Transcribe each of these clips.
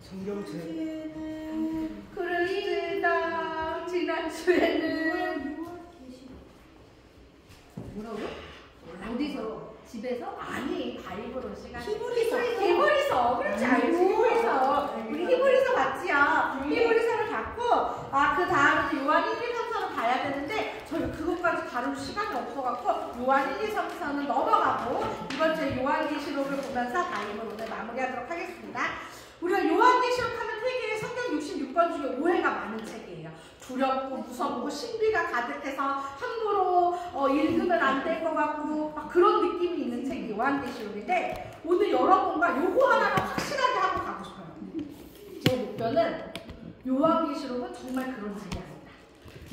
성경책. 그러시다. 지난주에는 뭐라고? 어디서? 집에서? 아니, 바이블 시간. 히브리서. 그렇지, 알지? 히브리서. 우리 히브리서 봤지요? 히브리서를 봤고, 그 다음에 요한 1, 2, 3서는 봐야 되는데, 저희 그것까지 다룰 시간이 없어갖고, 요한 1, 2, 3서는 넘어가고, 이번 주에 요한계시록을 보면서 바이블 오늘 마무리하도록 하겠습니다. 우리가 요한계시록 하면 세계에 성경 66권 중에 오해가 많은 책이에요. 두렵고 무섭고 신비가 가득해서 함부로 읽으면 안 될 것 같고 막 그런 느낌이 있는 책이 요한계시록인데, 오늘 여러분과 요거 하나만 확실하게 하고 가고 싶어요. 제 목표는 요한계시록은 정말 그런 책이 아니다.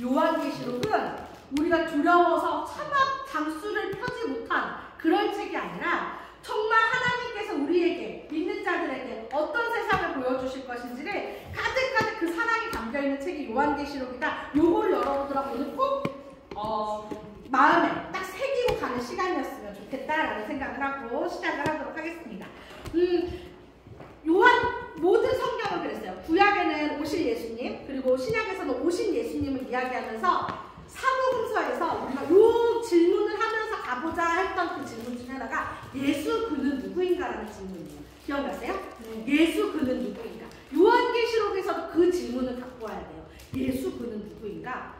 요한계시록은 우리가 두려워서 차마 장수를 펴지 못한 그런 책이 아니라 정말 하나님께서 우리에게, 믿는 자들에게 어떤 세상을 보여주실 것인지를 가득가득 그 사랑이 담겨있는 책이 요한계시록이다. 요걸 여러분들하고 오늘 꼭 마음에 딱 새기고 가는 시간이었으면 좋겠다라는 생각을 하고 시작을 하도록 하겠습니다. 모든 성경을 그랬어요. 구약에는 오실 예수님, 그리고 신약에서는 오신 예수님을 이야기하면서 사복음서에서 우리가 요 질문을 하면서 가보자 했던 그 질문 중에 하나가 예수 그는 누구인가라는 질문이에요. 기억나세요? 예수 그는 누구인가? 요한계시록에서도 그 질문을 갖고 와야 돼요. 예수 그는 누구인가?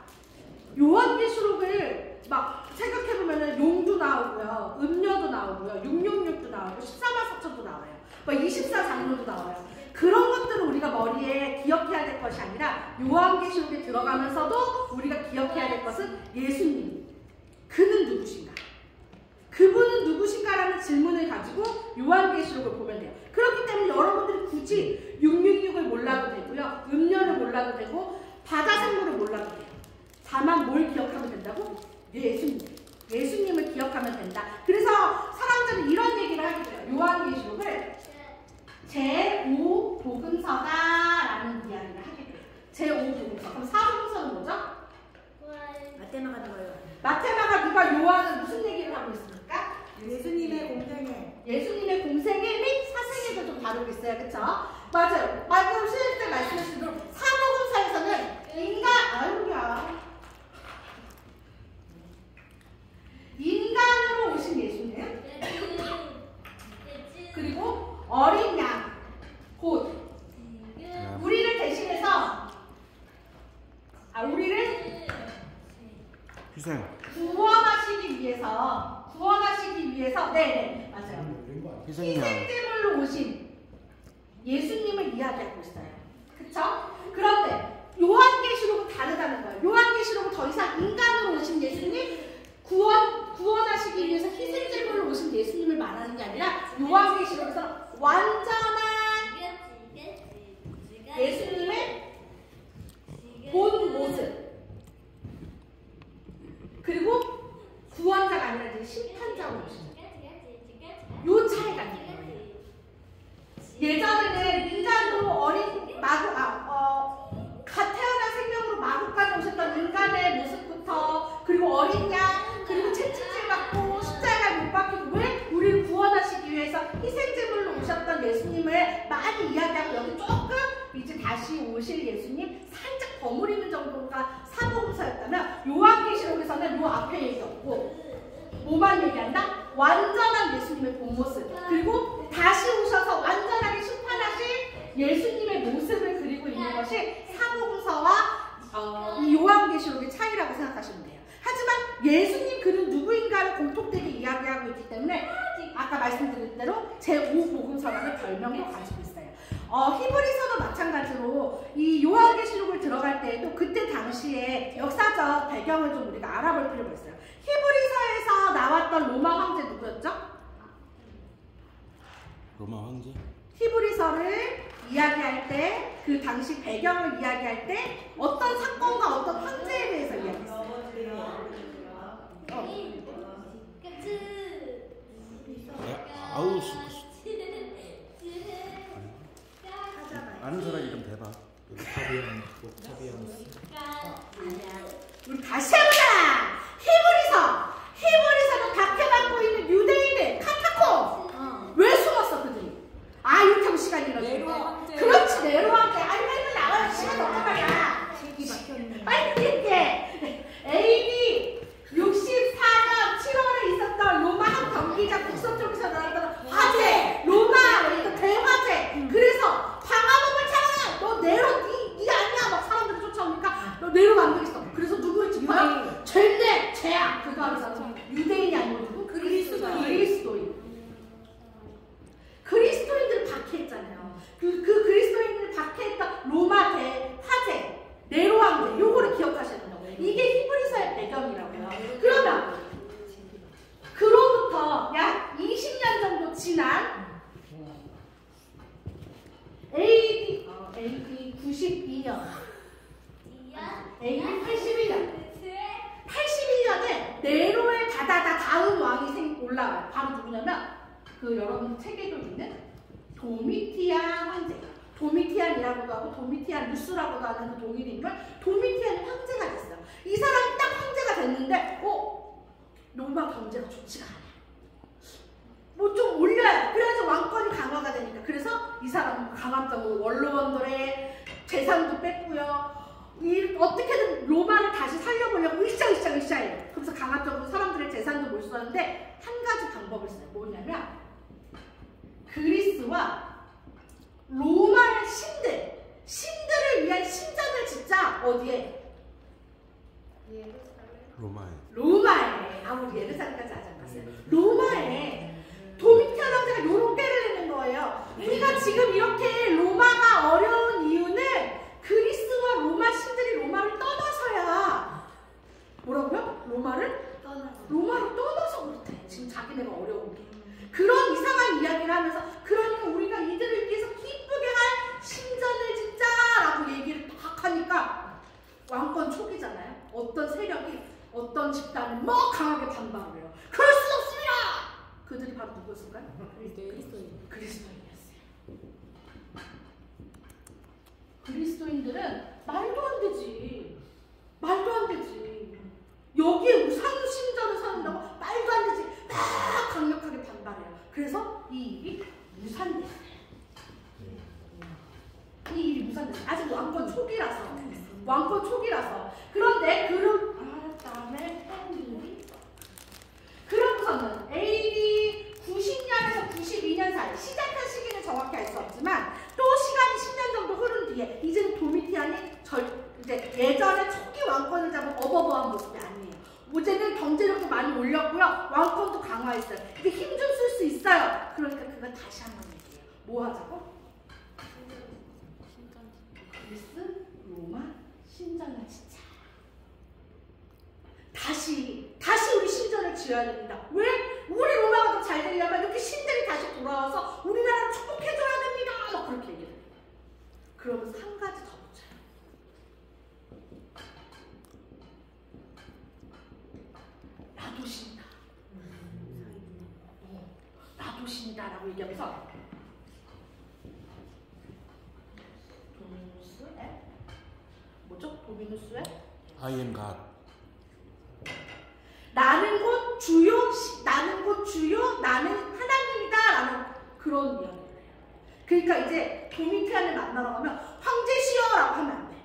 요한계시록을 막 생각해보면 용도 나오고요, 음료도 나오고요, 666도 나오고 14마사천도 나와요, 24장로도 나와요. 그런 것들을 우리가 머리에 기억해야 될 것이 아니라 요한계시록에 들어가면서도 우리가 기억해야 될 것은 예수님, 그는 누구신가? 그분은 누구신가라는 질문을 가지고 요한계시록을 보면 돼요. 그렇기 때문에 여러분들이 굳이 666을 몰라도 되고요, 음료를 몰라도 되고 바다생물을 몰라도 돼요. 다만 뭘 기억하면 된다고? 예수님을 기억하면 된다. 그래서 사람들은 이런 얘기를 하게 돼요. 요한계시록을 제5복음서다라는 이야기를 하게 돼요. 제5복음서. 그럼 4복음서는 뭐죠? 마테마가 나와요. 마테마가 누가 요한은 무슨 얘기를 하고 있습니까? 예수님의 공생애. 예수님의 공생애 및 사생애도 좀 다루고 있어요. 그쵸? 맞아요. 방금 신일 때 말씀하신 대로 사복음서에서는 인간으로 오신 예수님, 그리고 어린 양, 곧 우리를 대신해서 우리를 구원하시기 위해서 네, 맞아요. 희생제물로 오신 예수님을 이야기하고 있어요. 그쵸? 그런데 요한계시록은 다르다는 거예요. 요한계시록은 더 이상 인간으로 오신 예수님, 구원하시기 위해서 희생제물로 오신 예수님을 말하는 게 아니라 요한계시록에서 완전한 예수님의 본 모습, 그리고 구원자가 아니라 이제 심판자로 오시는 요 차이가 있는 거예요. 예전에는 인간으로 태어난 생명으로 마구까지 오셨던 인간의 모습부터, 그리고 어린 양, 그리고 채찍질 받고 십자가에 못 박히고 왜 우리를 구원하시기 위해서 희생제물로 오셨던 예수님을 많이 이야기하고, 여기 조금 이제 다시 오실 예수님 살짝 버무리는 정도가 사복음서였다면 요한계시록에서는 요 앞에 얘기 없고 뭐만 얘기한다? 완전한 예수님의 본 모습, 그리고 다시 오셔서 완전하게 심판하실 예수님의 모습을 그리고 있는 것이 사복음서와 이 요한계시록의 차이라고 생각하시면 돼요. 하지만 예수님 그는 누구인가를 공통되게 이야기하고 있기 때문에 아까 말씀드린 대로 제5복음서라는 별명도 가지고 있어요. 히브리서도 마찬가지로 이 요한계시록을 들어갈 때에도 그때 당시에 역사적 배경을 좀 우리가 알아볼 필요가 있어요. 히브리서에서 나왔던 로마 황제 누구였죠? 로마 황제? 히브리서를 이야기할 때, 그 당시 배경을 이야기할 때 어떤 사건과 어떤 황제에 대해서 이야기했어요. 아는 사람 이름 대봐. 우리 다시 해보자. 히브리서는 박해받고 있는 유대인의 카타콤. 왜 숨었어 그들이? 이렇게 하면 시간이 이렇게. 그렇지, AD 92년. AD 81년. 81년에 네로의 다음 왕이 올라와요. 바로 누구냐면 그 여러분 책에도 있는 도미티안 황제. 도미티안이라고도 하고 도미티안 루스라고도 하는 그 독일 인물 도미티안이 황제가 됐어요. 이 사람이 딱 황제가 됐는데 로마 경제가 좋지가 않아요. 뭐 좀 올려야 돼. 그래야지 왕권이 강화가 되니까. 그래서 이 사람은 강압적으로 원로원들의 재산도 뺐고요. 어떻게든 로마를 다시 살려보려고 으쌰해요. 그래서 강압적으로 사람들의 재산도 몰수하는데 한 가지 방법을 써요. 뭐냐면 그리스와 로마의 신들을 위한 신전을 짓자. 어디에? 로마에. 우리 예루살렘까지 아직 안 갔어요. 로마에 도미티안 황제가 요런 때를 내는 거예요. 우리가 지금 이렇게 로마가 어려운 이유는 그리스와 로마 신들이 로마를 떠나서야. 뭐라고요? 로마를 떠나서 그렇대. 지금 자기네가 어려운 게. 그런 이상한 이야기를 하면서 그러니까 우리가 이들을 위해서 기쁘게 할 신전을 짓자라고 얘기를 딱 하니까 왕권 초기잖아요. 어떤 세력이 어떤 집단을 막 강하게 반발을 해요. 그럴 수 없습니다. 그들이 바로 누구였을까요? 그리스도인이었어요. 그리스도인들은 말도 안 되지. 여기에 우상 신전을 세운다고 말도 안 되지. 막 강력하게 반발해요. 그래서 이 일이 무산됐어요. 아직 왕권 초기라서. 그런데 다음에 그러고서는 AD 90년에서 92년 사이 시작한 시기는 정확히 알 수 없지만 또 시간이 10년 정도 흐른 뒤에 이제는 도미티안이 이제 예전에 초기 왕권을 잡은 어버버한 모습이 아니에요. 이제는 경제력도 많이 올렸고요. 왕권도 강화했어요. 근데 힘 좀 쓸 수 있어요. 그러니까 그건 다시 한번 얘기해요. 뭐 하자고? 그리스, 로마, 신전을 짓자. 다시 우리 신전을 지어야 됩니다. 왜? 우리 로마가 더 잘 되려면 이렇게 신들이 다시 돌아와서 우리나라를 축복해줘야 됩니다. 막 그렇게 얘기해요. 그러면서 한 가지 더 붙여요. 나도 신다. 나도 신다라고 얘기하면서 도미누스의 뭐죠? 도미누스의 I am God. 나는 곧 주요, 나는 하나님이다 라는 그런 이야기를 해요. 그러니까 이제 도미티안을 만나러 가면 황제시여라고 하면 안 돼.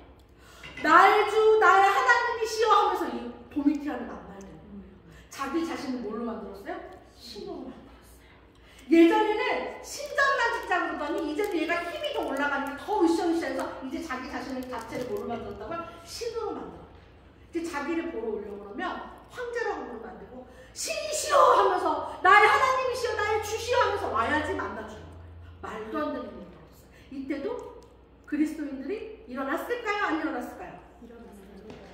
나의 주, 나의 하나님이시여 하면서 이 도미티안을 만나야 되는 거예요. 자기 자신을 뭘로 만들었어요? 신으로 만들었어요. 예전에는 신전만 짓자 그러더니 이제는 얘가 힘이 더 올라가니까 더 으쌰으쌰해서 이제 자기 자체를 뭘로 만들었다고요? 신으로 만들어요. 이제 자기를 보러 오려고 그러면 황제라고 부르면 안 되고 신이시여 하면서 나의 하나님이시여 나의 주시여 하면서 와야지 만나주는 거예요. 말도 안 되는 일이 없어요. 이때도 그리스도인들이 일어났을까요? 안 일어났을까요?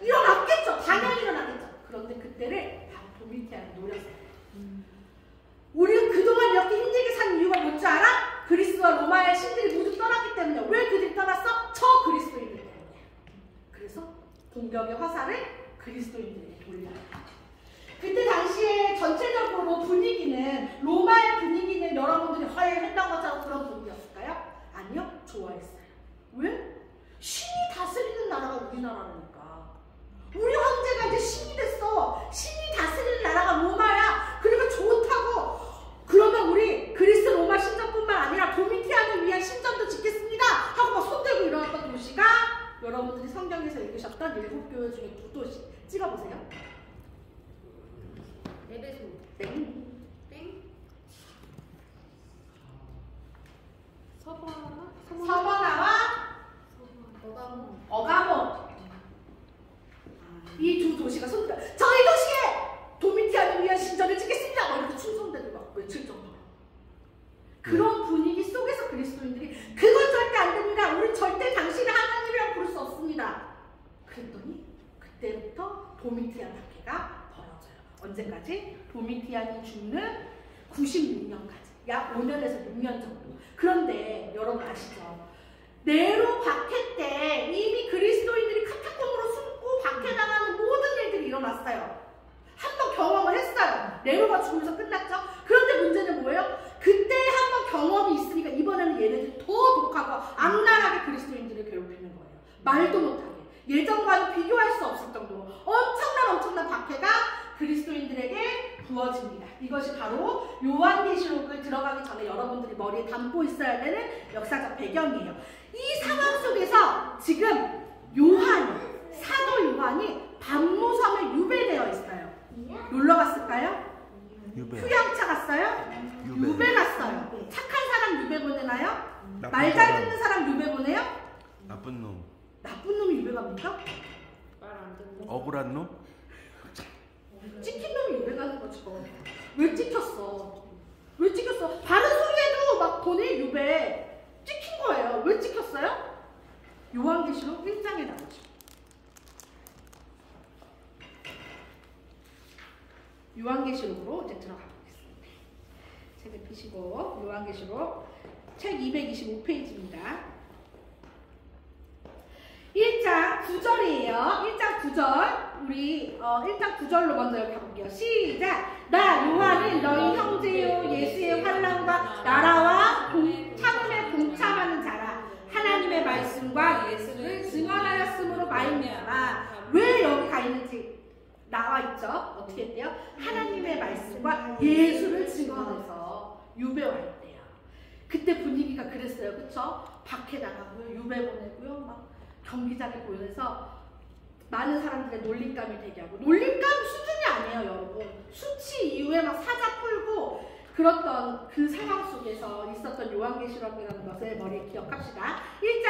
일어났겠죠. 당연히 일어났겠죠. 그런데 그때를 바로 도미티안이 노렸어요. 우리가 그동안 이렇게 힘들게 산 이유가 뭔지 알아? 그리스와 로마의 신들이 모두 떠났기 때문에. 왜 그들이 떠났어? 저 그리스도인들 때문에. 그래서 공격의 화살을 그리스도인들에게 돌려요. 그때 당시에 전체적으로 분위기는 로마의 분위기는 여러분들이 했던 것처럼 그런 분위기였을까요? 아니요. 좋아했어요. 왜? 신이 다스리는 나라가 우리나라니까. 우리 황제가 이제 신이 됐어. 신이 다스리는 나라가 로마야. 그러니까 좋다고. 그러면 우리 그리스 로마 신전뿐만 아니라 도미티안을 위한 신전도 짓겠습니다 하고 막 손들고 일어났던 도시가 여러분들이 성경에서 읽으셨던 7교회 중에 2도시 찍어보세요. 에베소. 땡. 서버나와 어가몬. 이 두 도시가 손들. 저희 도시에 도미티안을 위한 신전을 짓겠습니다. 이렇게 충성대를 막 외칠 정도로. 그런 분위기 속에서 그리스도인들이 그건 절대 안 됩니다. 우리 절대 당신의 하나님이라고 부를 수 없습니다. 그랬더니 그때부터 도미티안 학회가 벌어져요. 언제까지? 도미티안이 죽는 96년까지. 약 5년에서 6년 정도. 그런데 여러분 아시죠? 네로 이미 그리스도인들이 카타콤으로 숨고 박해당하는 모든 일들이 일어났어요. 한번 경험을 했어요. 네로가 죽으면서 끝났죠. 그런데 문제는 뭐예요? 그때 한번 경험이 있으니까 이번에는 얘네들이 더 독하고 악랄하게 그리스도인들을 괴롭히는 거예요. 말도 못하게. 예전과는 비교할 수 없을 정도로 엄청난 박해가 그리스도인들에게 부어집니다. 이것이 바로 요한계시록을 들어가기 전에 여러분들이 머리에 담고 있어야 되는 역사적 배경이에요. 이 상황 속에서 지금 사도 요한이 반모섬에 유배되어 있어요. 놀러 갔을까요? 유배. 휴양차 갔어요? 유배 갔어요. 착한 사람 유배 보내나요? 말 잘 듣는 사람 유배 보내요? 나쁜 놈. 나쁜 놈이 유배 갑니까? 억울한 놈? 찍힌 놈이 유배 가는 거죠. 왜 찍혔어? 왜 찍혔어? 다른 소리에도 막 보내 유배. 찍힌 거예요. 왜 찍혔어요? 요한계시록 1장에 나오죠. 요한계시록으로 이제 들어가 보겠습니다. 책을 펴시고 요한계시록 책 225페이지입니다. 1장 9절이에요. 1장 9절. 우리 1장 9절로 먼저 이렇게 가볼게요. 시작! 나 요한은 너희 형제요 예수의 환난과 나라와 참음에 동참하는 자라. 하나님의 말씀과 예수를 증언하였으므로 말미암아. 왜 여기 가 있는지 나와 있죠. 어떻게 했대요? 하나님의 말씀과 예수를 증언해서 유배와 있대요. 그때 분위기가 그랬어요. 그쵸? 박해당하고요. 유배 보내고요. 막 경기장에 보여서 많은 사람들의 놀림감이 되게 하고, 놀림감 수준이 아니에요 여러분. 수치 이후에 막 사자 풀고 그랬던 그 상황 속에서 있었던 요한계시록이라는 것을 머리에 기억합시다. 1장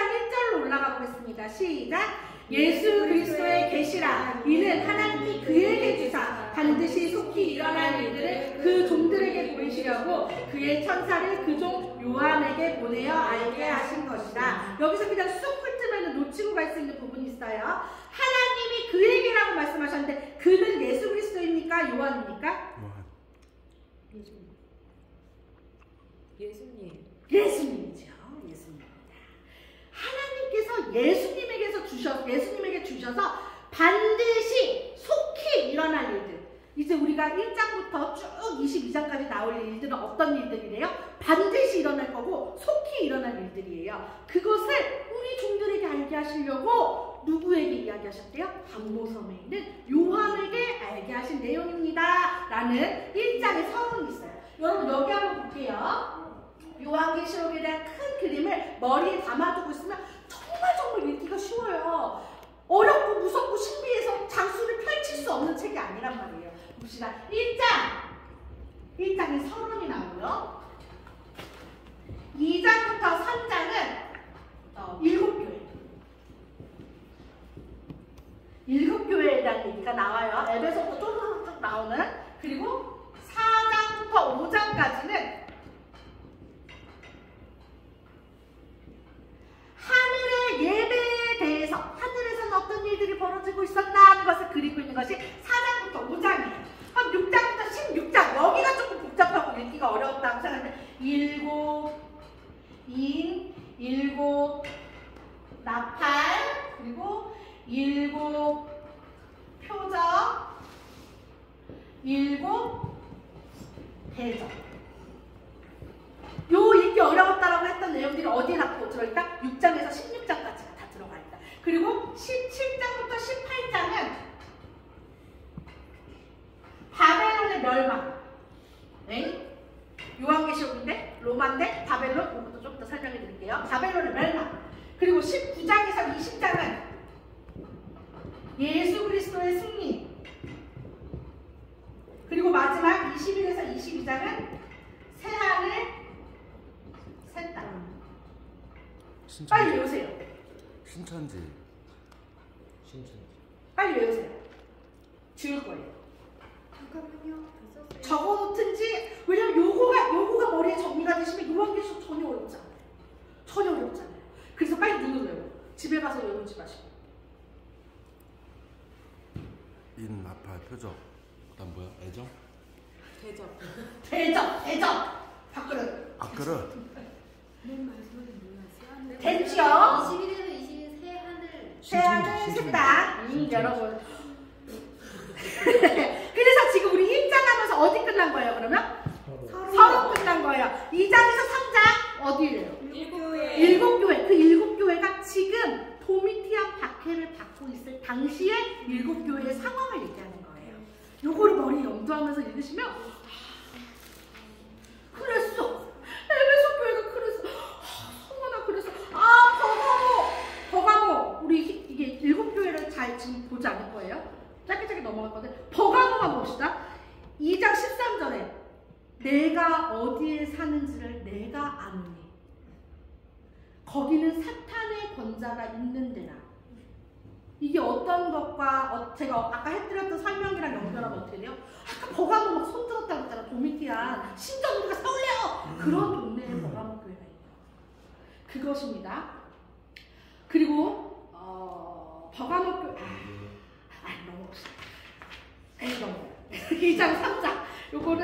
1절로 올라가 보겠습니다. 시작! 예수 그리스도의 계시라. 이는 하나님이 그에게 주사 반드시 속히 일어날 일들을 그 종들에게 보이시려고 그의 천사를 그 종 요한에게 보내어 알게 하신 것이다. 여기서 그냥 쑥 훑으면 놓치고 갈 수 있는 부분이 있어요. 하나님이 그에게라고 말씀하셨는데 그는 예수 그리스도입니까? 요한입니까? 예수님. 예수님이죠. 예수님. 하나님께서 예수님에게 주셔서 반드시 속히 일어날 일들. 이제 우리가 1장부터 쭉 22장까지 나올 일들은 어떤 일들이래요? 반드시 일어날 거고 속히 일어날 일들이에요. 그것을 우리 종들에게 알게 하시려고 누구에게 이야기하셨대요? 반모섬에 있는 요한에게 알게 하신 내용입니다. 라는 1장의 서론이 있어요. 여러분 여기 한번 볼게요. 요한계시록에 대한 큰 그림을 머리에 담아두고 있으면 정말 읽기가 쉬워요. 어렵고 무섭고 신비해서 장수를 펼칠 수 없는 책이 아니란 말이에요. 봅시다. 1장에 서론이 나오고요. 2장부터 3장은 7교회. 7교회에 대한 얘기가 나와요. 에베소부터 쭉 나오는. 그리고 4장부터 5장까지는 하늘의 예배에 대해서, 하늘에서는 어떤 일들이 벌어지고 있었나 하는 것을 그리고 있는 것이 4장부터 5장이에요. 그럼 6장부터 16장, 여기가 조금 복잡하고 읽기가 어려웠다고 생각하는데, 일곱 나팔, 그리고 7 표적, 7 대적. 요 읽기 어려웠다라고 했던 내용들이 어디에 다 들어있다? 6장에서 16장까지가 다 들어가 있다. 그리고 17장부터 18장은 바벨론의 멸망. 네? 요한계시록인데 로마인데 바벨론, 그것도 좀 더 설명해 드릴게요. 바벨론의 멸망. 그리고 19장에서 20장은 예수 그리스도의 승리. 그리고 마지막 21에서 22장은 새하늘 새 땅. 빨리 외우세요. 신천지. 빨리 외우세요. 지울 거예요. 잠깐만요. 적어놓든지. 왜냐면 요거가 머리에 정리가 되시면 요한계시록 전혀 어렵지 않아요. 전혀 어렵지 않아요. 그래서 빨리 눈으로 외워. 집에 가서 외우지 마시고. 인, 나팔, 표적. 그다음 뭐야? 애정? 대적. 밥그릇. 밥그릇. 뭔 말씀인지 몰랐어요. 됐죠? 21에서 22 새 하늘 태양은 셋다. 여러분. 그래서 지금 우리 1장 하면서 어디 끝난 거예요, 그러면? 서로 끝난 거예요. 2장에서 3장 어디예요? 7교회. 그 7교회가 지금 도미티안 박해를 받고 있을 당시의 7교회의 상황을 얘기하는 거예요. 요거를 머리에 염두하면서 읽으시면 그랬어. 에베소 교회가 그랬어. 성원아 그랬어. 버가모. 우리 이게 7교회를 잘 지금 보지 않을 거예요. 짧게 넘어갈 건데 버가모만 봅시다. 2장 13절에 내가 어디에 사는지를 내가 아노니 거기는 사탄의 권자가 있는 데라. 이게 어떤 것과 제가 아까 해드렸던 설명이랑 연결하면 어떻게 돼요? 아까 버가모 막 손들었다고 했잖아. 도미티안 심지어 우리가 서울래요. 그런 동네에 버가모 교회가 있다. 그것입니다. 그리고 버가모 교회 넘어갑시다. 2장 3장 요거는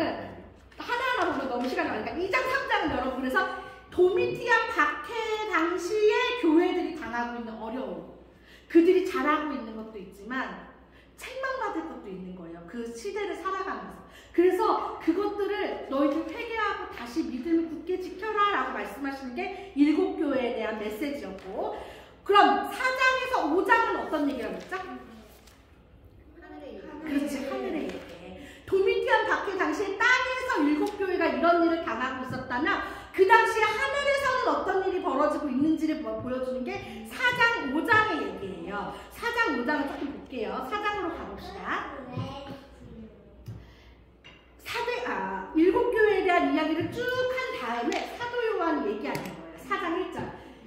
하나하나 보면 너무 시간이 많으니까 2장 3장은 여러분 그래서 도미티안 박해 당시에 교회들이 당하고 있는 어려움, 그들이 잘하고 있는 것도 있지만 책망받을 것도 있는 거예요. 그 시대를 살아가면서. 그래서 그것들을 너희들 회개하고 다시 믿음을 굳게 지켜라 라고 말씀하시는 게 7교회에 대한 메시지였고, 그럼 4장에서 5장은 어떤 얘기라고 했죠? 그렇지, 하늘의 얘기. 도미티안 박해 당시에 땅에서 7교회가 이런 일을 당하고 있었다면 그 당시에 하늘에서는 어떤 일이 벌어지고 있는지를 보여주는 게 4장, 5장의 얘기예요. 4장, 5장을 조금 볼게요. 4장으로 가봅시다. 7교회에 대한 이야기를 쭉 한 다음에 사도 요한이 얘기하는 거예요. 4장 1절.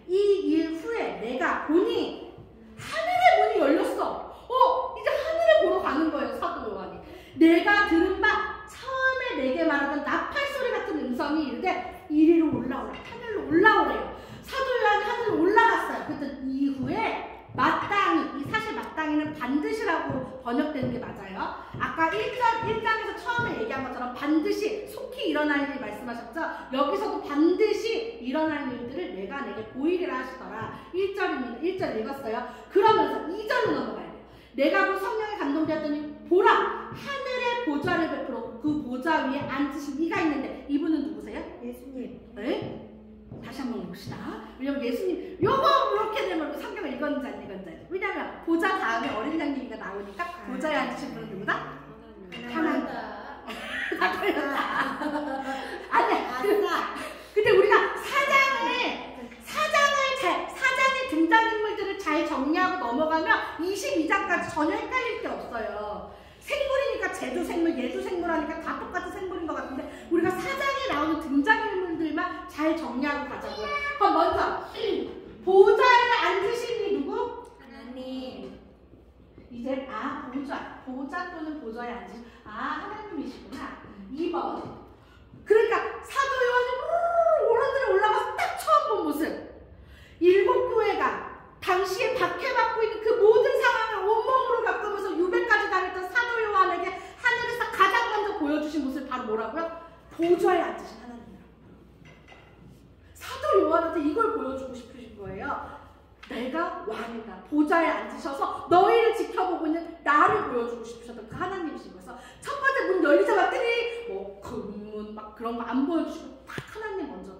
이 일 후에 내가 보니 하늘의 문이 열렸어. 이제 하늘에 보러 가는 거예요, 사도 요한이. 내가 들은 바 처음에 내게 말하던 나팔 소리 같은 음성이 이르되 이리로 올라오라. 하늘로 올라오래요. 사도 요한이 하늘로 올라갔어요. 그랬더니 이후에 마땅히, 이 사실 마땅히는 반드시라고 번역되는 게 맞아요. 아까 1장에서 처음에 얘기한 것처럼 반드시 속히 일어날 일 말씀하셨죠? 여기서도 반드시 일어날 일들을 내가 내게 보이리라 하시더라. 1절입니다. 1절 읽었어요. 그러면서 2절로 넘어가야 돼요. 내가 그 성령에 감동되었더니 보라! 하늘의 보좌를 베풀어 그 보좌 위에 앉으신 이가 있는데 이분은 누구세요? 예수님. 네? 다시 한번 봅시다. 왜냐면 예수님 요거 이렇게 되면 성경을 읽었는지 안 읽었는지. 왜냐면 보좌 다음에 어린 양 얘기가 나오니까 보좌에 앉으신 분은 누구다? 하나님. 다 걸렸다. 아니야. 근데 우리가 사장의 등장인물들을 잘 정리하고 넘어가면 22장까지 전혀 헷갈릴 게 없어요. 생물이니까 쟤도 생물, 얘도 생물하니까 다 똑같은 생물인 것 같은데 우리가 4장에 나오는 등장인물들만 잘 정리하고 가자고요. 그럼 먼저 보좌에 앉으신 이 누구? 하나님. 이제 보좌 또는 보좌에 앉으신 하나님이시구나. 2번. 그러니까 사도 요한이 오른들에 올라가서 딱 처음 본 모습. 7교회가 당시에 박해받고 있는 그 모든 상황을 온몸으로 겪으면서 유배까지 당했던 사도 요한에게 하늘에서 가장 먼저 보여주신 모습이 바로 뭐라고요? 보좌에 앉으신 하나님이라고. 사도 요한한테 이걸 보여주고 싶으신 거예요. 내가 왕이다. 보좌에 앉으셔서 너희를 지켜보고 있는 나를 보여주고 싶으셨던 그 하나님이신 거예요. 첫 번째 문 열리자마자 금문 막 그런 거 안 보여주시고 딱 하나님 먼저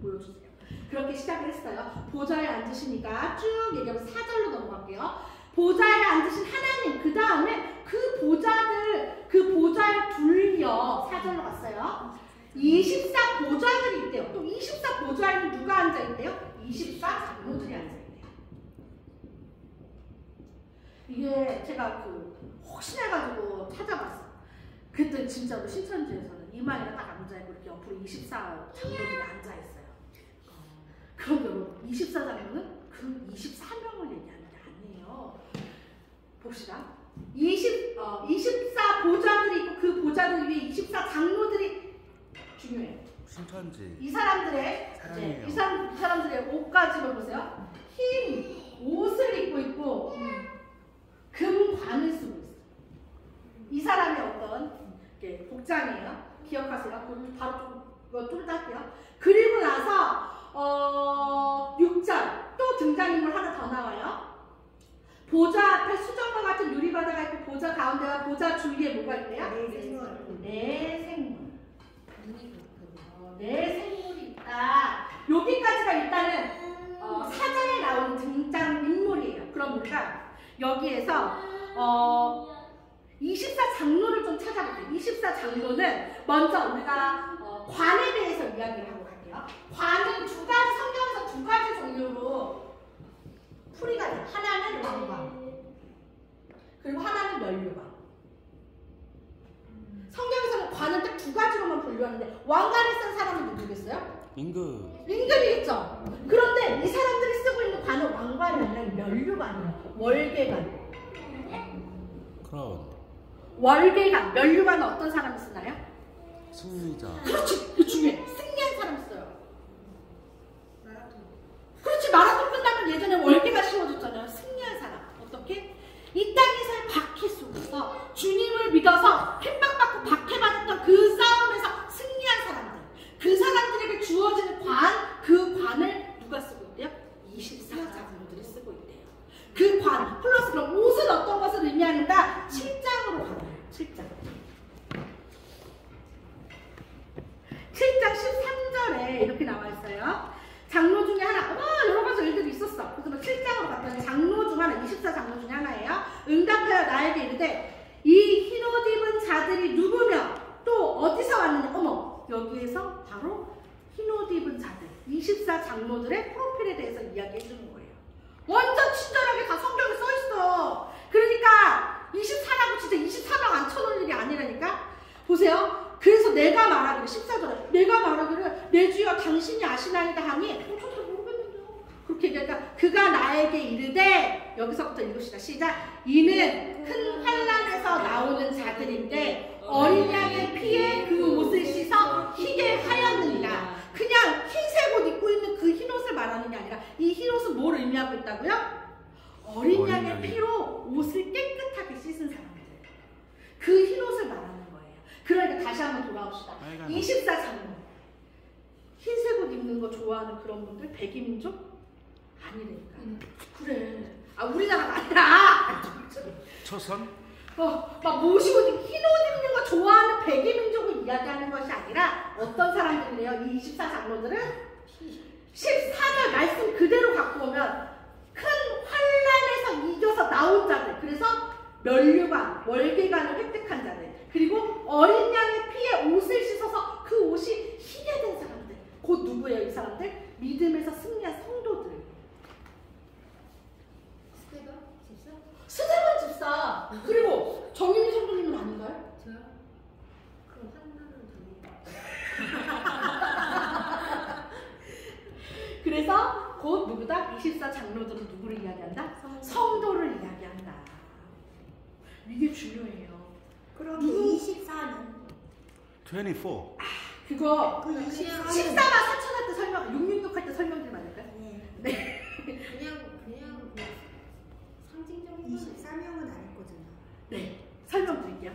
보여주세요. 그렇게 시작을 했어요. 보좌에 앉으신 이가 쭉 얘기하면 4절로 넘어갈게요. 보좌에 앉으신 하나님, 그 다음에 그 보좌를 둘려 4절로 갔어요. 24 보좌들이 있대요. 또 24 보좌에는 누가 앉아있대요? 24 장로들이 앉아있대요. 이게 제가 혹시나 해가지고 찾아봤어요. 그때 진짜로 신천지에서는 이마에가 딱 앉아있고 이렇게 옆으로 24 장로들이 앉아있어요. 그럼 여러분 24장로는 그 24명을 얘기하는 게 아니에요. 봅시다. 24 보좌들이 있고 그 보좌들 위에 24 장로들이 중요해요. 신천지. 이 사람들의 이 사람들의 옷가짐을 보세요. 흰 옷을 입고 있고 금관을 쓰고 있어요. 이 사람의 어떤 복장이에요. 기억하세요. 바로 좀 할게요. 그리고 나서 6절 또 등장인물 하나 더 나와요. 보좌 앞에 수정과 같은 유리바다가 있고 보좌 가운데와 보좌 주위에 뭐가 있대요? 내 생물. 내 생물이 있다. 여기까지가 일단은 사전에 나오는 등장 인물이에요. 그럼 우리가 여기에서 24장로를 좀 찾아볼게요. 24장로는 먼저 우리가 관에 대해서 이야기를 하고 갈게요. 관은 성경에서 두 가지 종류로 풀이가 돼요. 하나는 왕관, 그리고 하나는 면류관. 성경에서는 관은 딱 두 가지로만 분류하는데 왕관을 쓴 사람은 누구겠어요? 임금이겠죠. 그런데 이 사람들이 쓰고 있는 관은 왕관이 아니라 면류관이에요. 월계관. 크라운. 월계관, 면류관은 어떤 사람이 쓰나요? 승리자. 그렇지, 그 중에 승리한 사람이 써요. 그렇지, 마라톤 끝나면 예전에 월계가 씌워줬잖아요. 승리한 사람. 어떻게? 이 땅에서의 박해 속에서 주님을 믿어서 핍박받고 박해받았던 그 싸움에서 승리한 사람들, 그 사람들에게 주어지는 그 관을 누가 쓰고 있대요? 24장로들이 쓰고 있대요. 그 관 플러스 그럼 옷은 어떤 것을 의미하는가? 7장으로 가봐요. 7장 13절에 이렇게 나와 있어요. 장로 중에 하나, 여러 가지 일들이 있었어. 그래서 7장으로 갔더니 장로 중 하나, 24장로 중에 하나예요. 응답하여 나에게 이르되 이 흰옷 입은 자들이 누구며 또 어디서 왔느냐. 어머, 여기에서 바로 흰옷 입은 자들, 24장로들의 프로필에 대해서 이야기해 주는 거예요. 완전 친절하게 다 성경에 써 있어. 그러니까 24라고 진짜 24명 안 쳐놓을 일이 아니라니까. 보세요. 그래서 내가 말하기를 14절에 내가 말하기를 내 주여 당신이 아시나이다 하니 저 잘 모르겠는데요. 그렇게 얘기하니까 그가 나에게 이르되, 여기서부터 읽읍시다. 시작. 이는 큰 환난에서 나오는 자들인데 어린 양의 피에 그 옷을 씻어 희게 하였느니라. 그냥 흰색 옷 입고 있는 그 흰옷을 말하는 게 아니라 이 흰옷은 뭘 의미하고 있다고요? 어린 양의 피로 옷을 깨끗하게 씻은 사람들, 그 흰옷을 말하는 거예요. 그러니까 다시 한번 돌아옵시다. 24장로, 흰색 옷 입는 거 좋아하는 그런 분들 백이민족? 아니라니까. 그래. 우리나라가 아니라 초선? 막 모시고 흰 옷 입는 거 좋아하는 백이민족을 이야기하는 것이 아니라 어떤 사람들이래요? 이 24장로들은 14절 말씀 그대로 갖고 오면 큰 환난에서 이겨서 나온 자들, 그래서 면류관, 월계관을 획득한 자들, 그리고 어린 양의 피에 옷을 씻어서 그 옷이 희게 된 사람들, 곧 누구예요? 이 사람들? 믿음에서 승리한 성도들. 스데반 집사. 그리고 정윤희 성도님은 아닌가요? 저요? 그럼 한나는 그래서 곧 누구다? 24장로들은 누구를 이야기한다? 성도를 이야기한다. 이게 중요해요. 그럼 24는? 24. 그거 그 24는 14만 4천 할 때 설명, 666 할 때 설명드리면 안 될까요? 네. 그냥 상징적인 24명은 아닐 거잖아. 네, 설명드릴게요.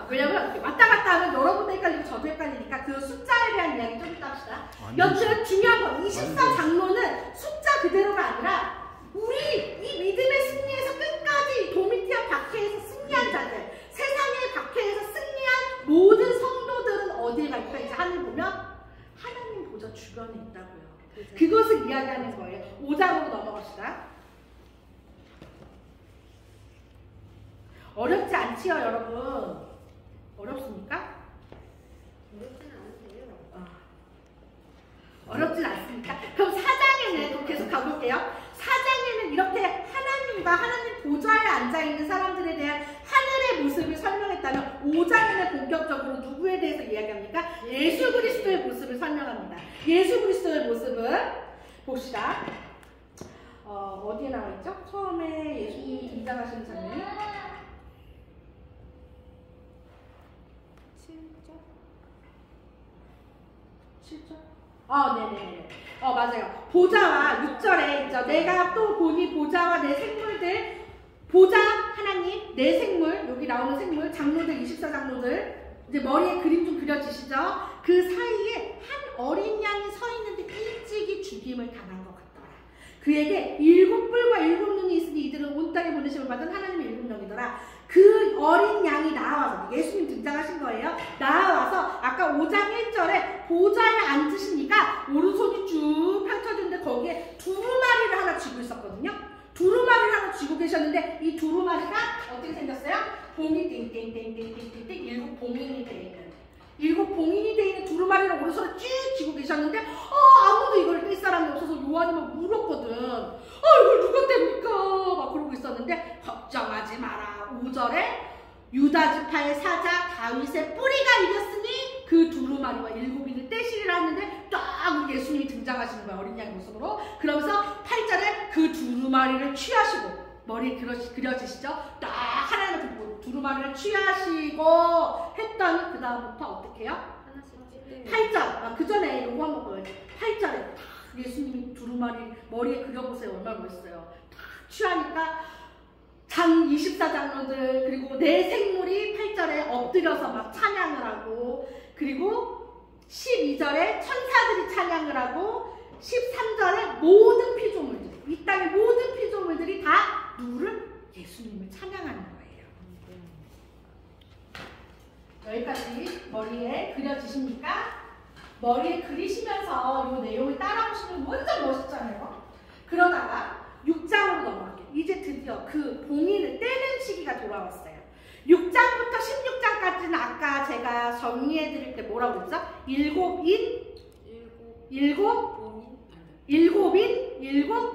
왜냐면 이렇게 왔다 갔다 하면 여러분도 헷갈리고 저도 헷갈리니까 그 숫자에 대한 이야기 좀 이따 합시다. 여튼 중요한 건 24장로는 숫자 그대로가 아니라 우리 이 믿음의 승리에서 끝까지 도미티아 박해에서 승리한 자들, 세상의 박해에서 승리한 모든 성도들은 어디에 가 있다? 이제 하늘 보면 하나님 보좌 주변에 있다고요. 그것을 이야기하는 거예요. 5장으로 넘어갑시다. 어렵지 않지요, 여러분? 어렵습니까? 어렵진 않은데요. 어렵진 않습니까? 그럼 4장에는 계속 가볼게요. 4장에는 이렇게 하나님과 하나님 보좌에 앉아있는 사람들에 대한 하늘의 모습을 설명했다면 5장에는 본격적으로 누구에 대해서 이야기합니까? 예수 그리스도의 모습을 설명합니다. 예수 그리스도의 모습을 봅시다. 어디에 나와있죠? 처음에 예수님이 등장하시는 장면이 7절? 네네네. 맞아요. 보좌와 6절에 있죠. 내가 또 보니 보좌와 내 생물들, 보좌 하나님, 내 생물, 여기 나오는 생물, 장로들, 24장로들, 이제 머리에 그림 좀 그려지시죠? 그 사이에 한 어린 양이 서 있는데 일찍이 죽임을 당한 것 같더라. 그에게 7뿔과 7눈이 있으니 이들은 온 땅에 보내심을 받은 하나님의 7명이더라. 그 어린 양이 나와서 예수님 등장하신 거예요. 나와서 아까 5장 1절에 보좌에 앉으신 이가 오른손이 쭉 펼쳐졌는데 거기에 두루마리를 하나 쥐고 있었거든요. 두루마리를 하나 쥐고 계셨는데 이 두루마리가 어떻게 생겼어요? 봉이 땡땡땡땡땡땡 7봉인이 돼 있는 7봉인이 돼 있는 두루마리를 오른손에 쭉 쥐고 계셨는데 아무도 이걸 뗄 사람이 없어서 요한이 막 울었거든. 이걸 누가 뗍니까? 막 그러고 있었는데 걱정하지 마라. 5절에 유다 지파의 사자 다윗의 뿌리가 이겼으니 그 두루마리와 7인을 떼시리라 했는데 딱 우리 예수님이 등장하시는 거야. 어린 양 모습으로. 그러면서 8절에 그 두루마리를 취하시고 머리에 그려지시죠? 딱 하나님을 듣고 두루마리를 취하시고 했더니 그 다음부터 어떻게 해요? 8절 그 전에 요거 한번 보여줘. 8절에 예수님이 두루마리 머리에 그려보세요. 얼마나 멋있어요. 딱 취하니까 장 24장로들 그리고 네 생물이 8절에 엎드려서 막 찬양을 하고 그리고 12절에 천사들이 찬양을 하고 13절에 모든 피조물들 이 땅의 모든 피조물들이 다 누구를? 예수님을 찬양하는 거예요. 여기까지 머리에 그려지십니까? 머리에 그리시면서 이 내용을 따라오시면 완전 멋있잖아요. 그러다가 6장으로 넘어갈게요. 이제 드디어 그 봉인을 떼는 시기가 돌아왔어요. 6장부터 16장까지는 아까 제가 정리해드릴 때 뭐라고 했죠? 7인, 7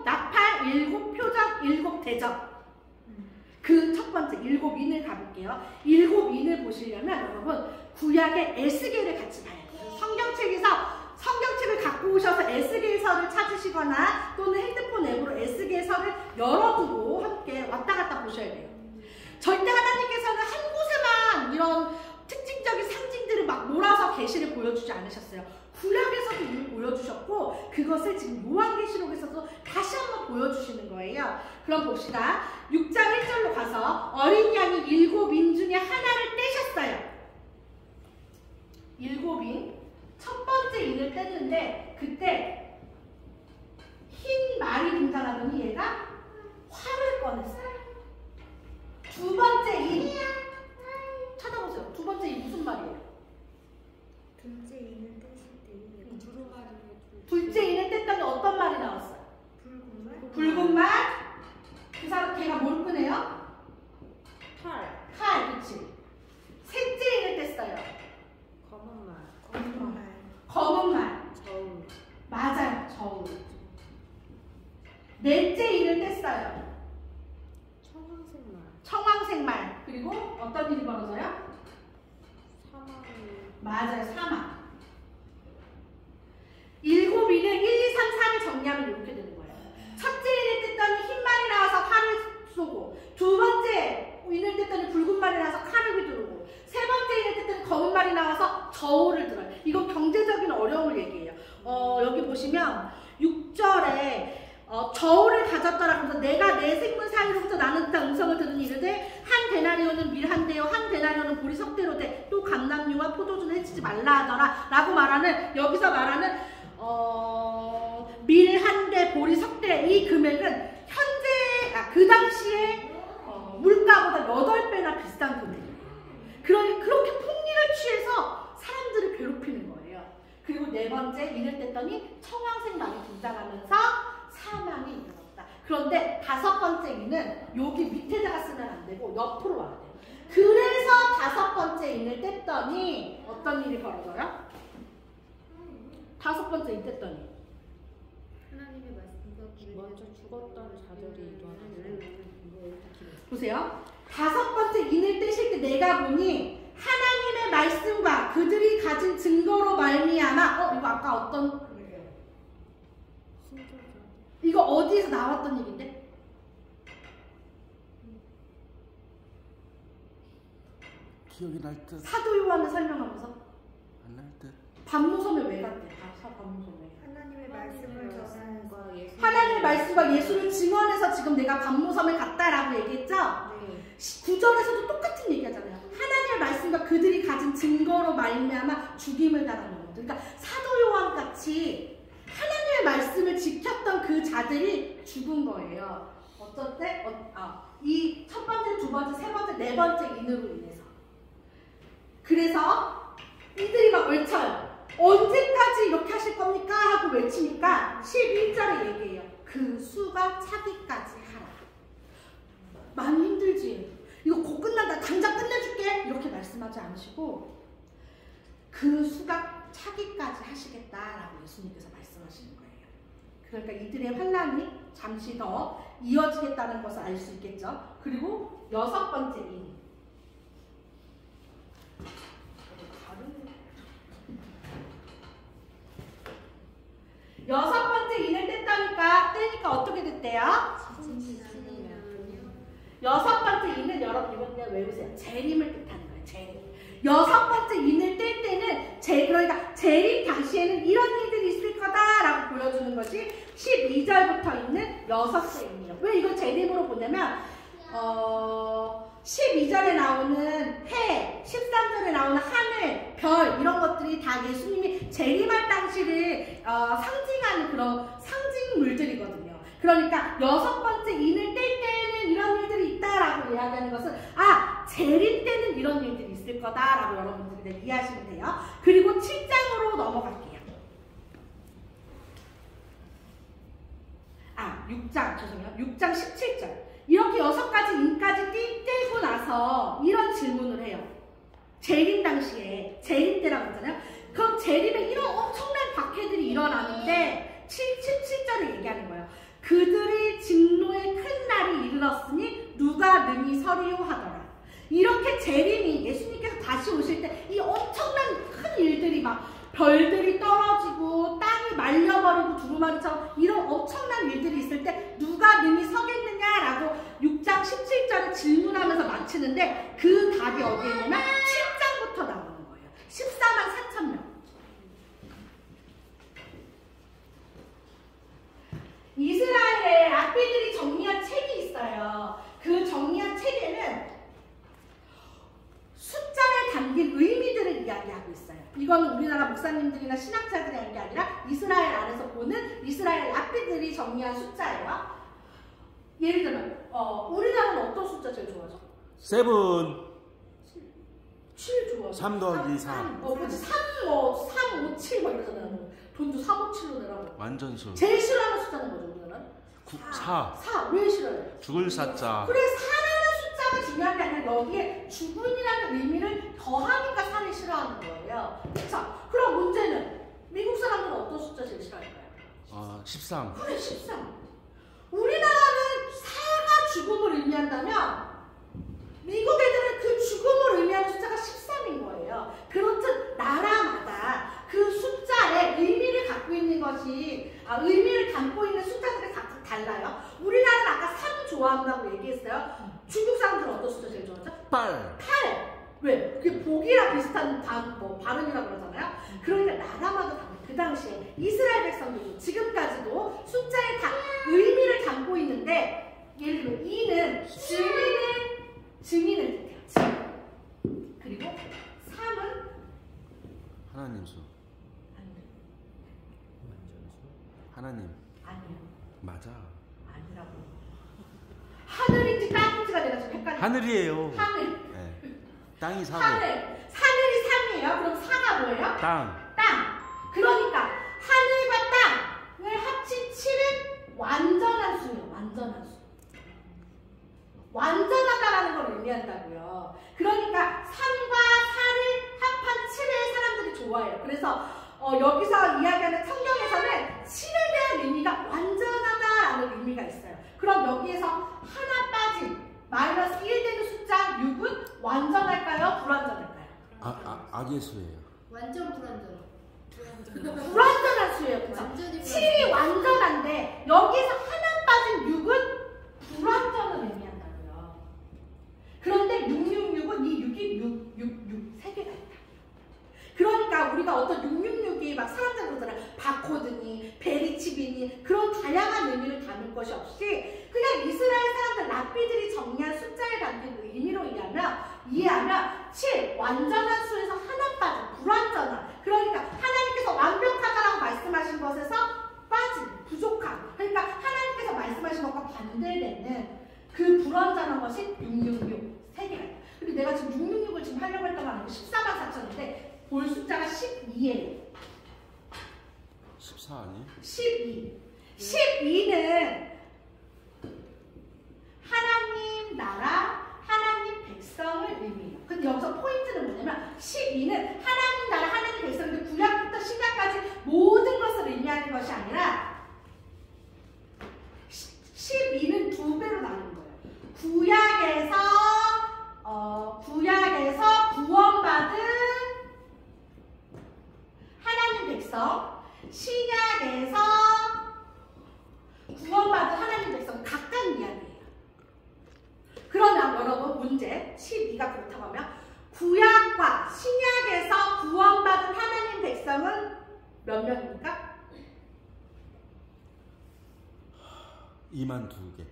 나팔, 7 표적, 7 대접. 그 첫 번째 7인을 가볼게요. 7인을 보시려면 여러분 구약의 에스겔을 같이 봐야 돼요. 성경책을 갖고 오셔서 에스겔서를 찾으시거나 또는 핸드폰 앱으로 에스겔서를 열어두고 함께 왔다 갔다 보셔야 돼요. 절대 하나님께서는 한 곳에만 이런 특징적인 상징들을 막 몰아서 계시를 보여주지 않으셨어요. 구약에서도 이미 보여주셨고 그것을 지금 요한계시록에서도 다시 한번 보여주시는 거예요. 그럼 봅시다. 6장 1절로 가서 어린 양이 7인 중에 하나를 떼셨어요. 7인 첫 번째 인을 뗐는데 그때 흰 말이 등장하더니 얘가 활을 꺼냈어요. 두 번째 인 찾아보세요. 두 번째 인 무슨 말이에요? 둘째 인을 떼실 때 둘째 인을 뗐더니 어떤 말이 나왔어요? 붉은 말? 붉은 말. 그 사람 걔가 뭘 꺼내요? 칼, 그치? 셋째 인을 뗐어요. 검은 말. 저울. 맞아요. 저울. 넷째 인을 뗐어요. 청황색 말. 그리고 어떤 일이 벌어져요? 맞아요. 사막. 7인을 1, 2, 3, 4를 정리하면 이렇게 되는 거예요. 첫째 인을 뗐더니 흰 말이 나와서 활을 쏘고 두 번째 인을 뗐더니 붉은 말이 나와서 칼을 휘두르고 세 번째 인을 뗐더니 검은 말이 나와서 저울을 들어요. 이건 경제적인 어려움을 얘기해요. 여기 보시면 6절에 저울을 가졌더라 하면서 내가 내 생물 사이로부터 나는 듯한 음성을 들으니 이르되 한 데나리온은 밀 한 대요 한 데나리온은 보리 석대로 돼 또 감람류와 포도주는 해치지 말라 하더라 라고 말하는 여기서 말하는 밀 한 대 보리 석대 이 금액은 현재 그 당시에 물가보다 8배나 비싼 금액이에요. 그렇게 풍리를 취해서 사람들을 괴롭히는 거예요. 그리고 네 번째 인을 뗐더니 청황색 말이 등장하면서 사망이 일어났다. 그런데 다섯 번째 인은 여기 밑에다가 쓰면 안 되고 옆으로 와야 돼요. 그래서 다섯 번째 인을 뗐더니 어떤 일이 벌어져요? 다섯 번째 인 뗐더니 하나님의 말씀과 먼저 죽었던 자들이 일어나는 보세요. 다섯 번째 인을 떼실 때 내가 보니 하나님의 말씀과 그들이 가진 증거로 말미암아 이거 아까 어떤 이거 어디에서 나왔던 얘기인데? 기억이 날 듯, 사도 요한을 설명하면서 안 날 듯. 반모섬에 왜 갔대? 반모섬에 하나님의 말씀을 전하는 거 하나님의 말씀과 예수를 증언해서 지금 내가 반모섬에 갔다라고 얘기했죠? 네. 9절에서도 똑같은 얘기하잖아요. 하나님의 말씀과 그들이 가진 증거로 말미암아 죽임을 당하는 것. 그러니까 사도 요한 같이 하나님의 말씀을 지켰던 그 자들이 죽은 거예요. 어쩔 때? 이 첫 번째, 두 번째, 세 번째, 네 번째 인으로 인해서. 그래서 이들이 막 외쳐요. 언제까지 이렇게 하실 겁니까? 하고 외치니까 11절에 얘기해요. 그 수가 차기까지 하라. 많이 힘들지? 이거 곧 끝난다. 당장 끝내줄게. 이렇게 말씀하지 않으시고 그 수가 차기까지 하시겠다라고 예수님께서 말씀하시는 거예요. 그러니까 이들의 환난이 잠시 더 이어지겠다는 것을 알 수 있겠죠. 그리고 여섯 번째 인. 여섯 번째 인을 떼니까 어떻게 됐대요? 여섯 번째 인은 여러분 이번 때 외우세요. 재림을 뜻하는 거예요. 재림. 여섯 번째 인을 뗄 때는 그러니까 재림 당시에는 이런 일들이 있을 거다라고 보여주는 것이 12절부터 있는 여섯째 인이에요. 왜 이걸 재림으로 보냐면 12절에 나오는 해, 13절에 나오는 하늘, 별 이런 것들이 다 예수님이 재림할 당시를 상징하는 그런 상징물들이거든요. 그러니까 여섯 번째 인을 뗄 때는 이런 일들이 있다라고 이야기하는 것은 재림 때는 이런 일들이 있을 거다라고 여러분들이 이해하시면 돼요. 그리고 7장으로 넘어갈게요. 6장, 죄송해요. 6장 17절. 이렇게 여섯 가지 인까지 떼고 나서 이런 질문을 해요. 재림 당시에, 재림 때라고 하잖아요. 그럼 재림에 이런 엄청난 박해들이 일어나는데 17절에 얘기하는 거예요. 그들의 진노의 큰 날이 이르렀으니 누가 능히 서리요 하더라. 이렇게 재림이 예수님께서 다시 오실 때 이 엄청난 큰 일들이 막 별들이 떨어지고 땅이 말려버리고 두루마리처럼 이런 엄청난 일들이 있을 때 누가 능히 서겠느냐라고 6장 17절에 질문하면서 마치는데 그 답이 어디에 있냐면 7장부터 나오는 거예요. 14만 4천 명. 이스라엘의 랍비들이 정리한 책이 있어요. 그 정리한 책에는 숫자에 담긴 의미들을 이야기하고 있어요. 이건 우리나라 목사님들이나 신학자들이 하는 게 아니라 이스라엘 안에서 보는 이스라엘 랍비들이 정리한 숫자예요. 예를 들면 우리나라는 어떤 숫자 제일 좋아하죠? 7. 7 좋아하죠. 3 더하기 3. 그렇지. 3, 5, 7 막 이러잖아요. 돈도 3, 5, 7로 내라고. 완전수. 제일 싫어하는 숫자는 뭐죠, 우리나라는? 4. 4. 왜 싫어요? 죽을 사자. 그래, 4라는 숫자가 중요한 게 아니라 여기에 죽음이라는 의미를 더하니까 4를 싫어하는 거예요. 자, 그럼 문제는 미국 사람들은 어떤 숫자 제일 싫어할까요? 13. 그래, 13. 우리나라는 4가 죽음을 의미한다면 미국 애들은 그 죽음을 의미하는 숫자가 13인 거예요. 그렇듯 나라마다 그 숫자에 의미를 갖고 있는 것이 의미를 담고 있는 숫자들이 각각 달라요. 우리나라는 아까 3 좋아한다고 얘기했어요. 중국 사람들은 어떤 숫자 제일 좋아하죠? 8. 8. 왜? 그게 복이랑 비슷한 발음이라고 그러잖아요. 그러니까 나라마다 달라요. 그 당시에 이스라엘 백성들도 지금까지도 숫자에 다 의미를 담고 있는데 예를 들어 2는 증인을 뜻해요. 그리고 3은 하나님 수. 하나님. 아니요. 맞아. 아니라고. 하늘인지 땅인지가 내가 지금 헷갈려. 하늘이에요. 하늘. 네. 땅이 4고. 하늘이 3이에요. 그럼 4가 뭐예요? 땅. 땅. 그러니까 하늘과 땅을 합친 7은 완전한 수예요. 완전한 수. 완전하다라는 걸 의미한다고요. 그러니까 3과 4를 합한 7을 사람들이 좋아해요. 그래서 여기서 이야기하는 성경에서는 7에 대한 의미가 완전하다라는 의미가 있어요. 그럼 여기에서 하나 빠진 마이너스 1 되는 숫자 6은 완전할까요? 불완전할까요? 악의 수예요. 완전 불완전. 불완전한 수예요. 그쵸? 7이 완전한데 여기에서 하나 빠진 6은 불완전을 의미한다고요. 그런데 666은 이 6이 6 세 개가 있다. 그러니까 우리가 어떤 666이 막 사람들 그러잖아요. 바코드니 베리칩이니 그런 다양한 의미를 담을 것이 없이 그냥 이스라엘 사람들 랍비들이 정리한 숫자에 담긴 의미로 이해하면 7 완전한 수에서 하나 빠진 불완전한, 그러니까 하나님께서 완벽하다라고 말씀하신 것에서 빠진 부족한, 그러니까 666 세 개가 있어요. 근데 내가 지금 666을 지금 하려고 했던 건 아니고 144,000인데 볼 숫자가 12예요. 14 아니에요? 12. 12는 하나님 나라, 하나님 백성을 의미해요. 근데 여기서 포인트는 뭐냐면 12는 하나님 나라, 하나님 백성인데 구약부터 신약까지 모든 것을 의미하는 것이 아니라 12는 2배로 나누는 거예요. 구약에서 구원받은 하나님 백성, 신약에서 구원받은 하나님 백성 각각 이야기예요. 그러면 여러분 문제 12가 그렇다고 하면 구약과 신약에서 구원받은 하나님 백성은 몇 명입니까? 22개.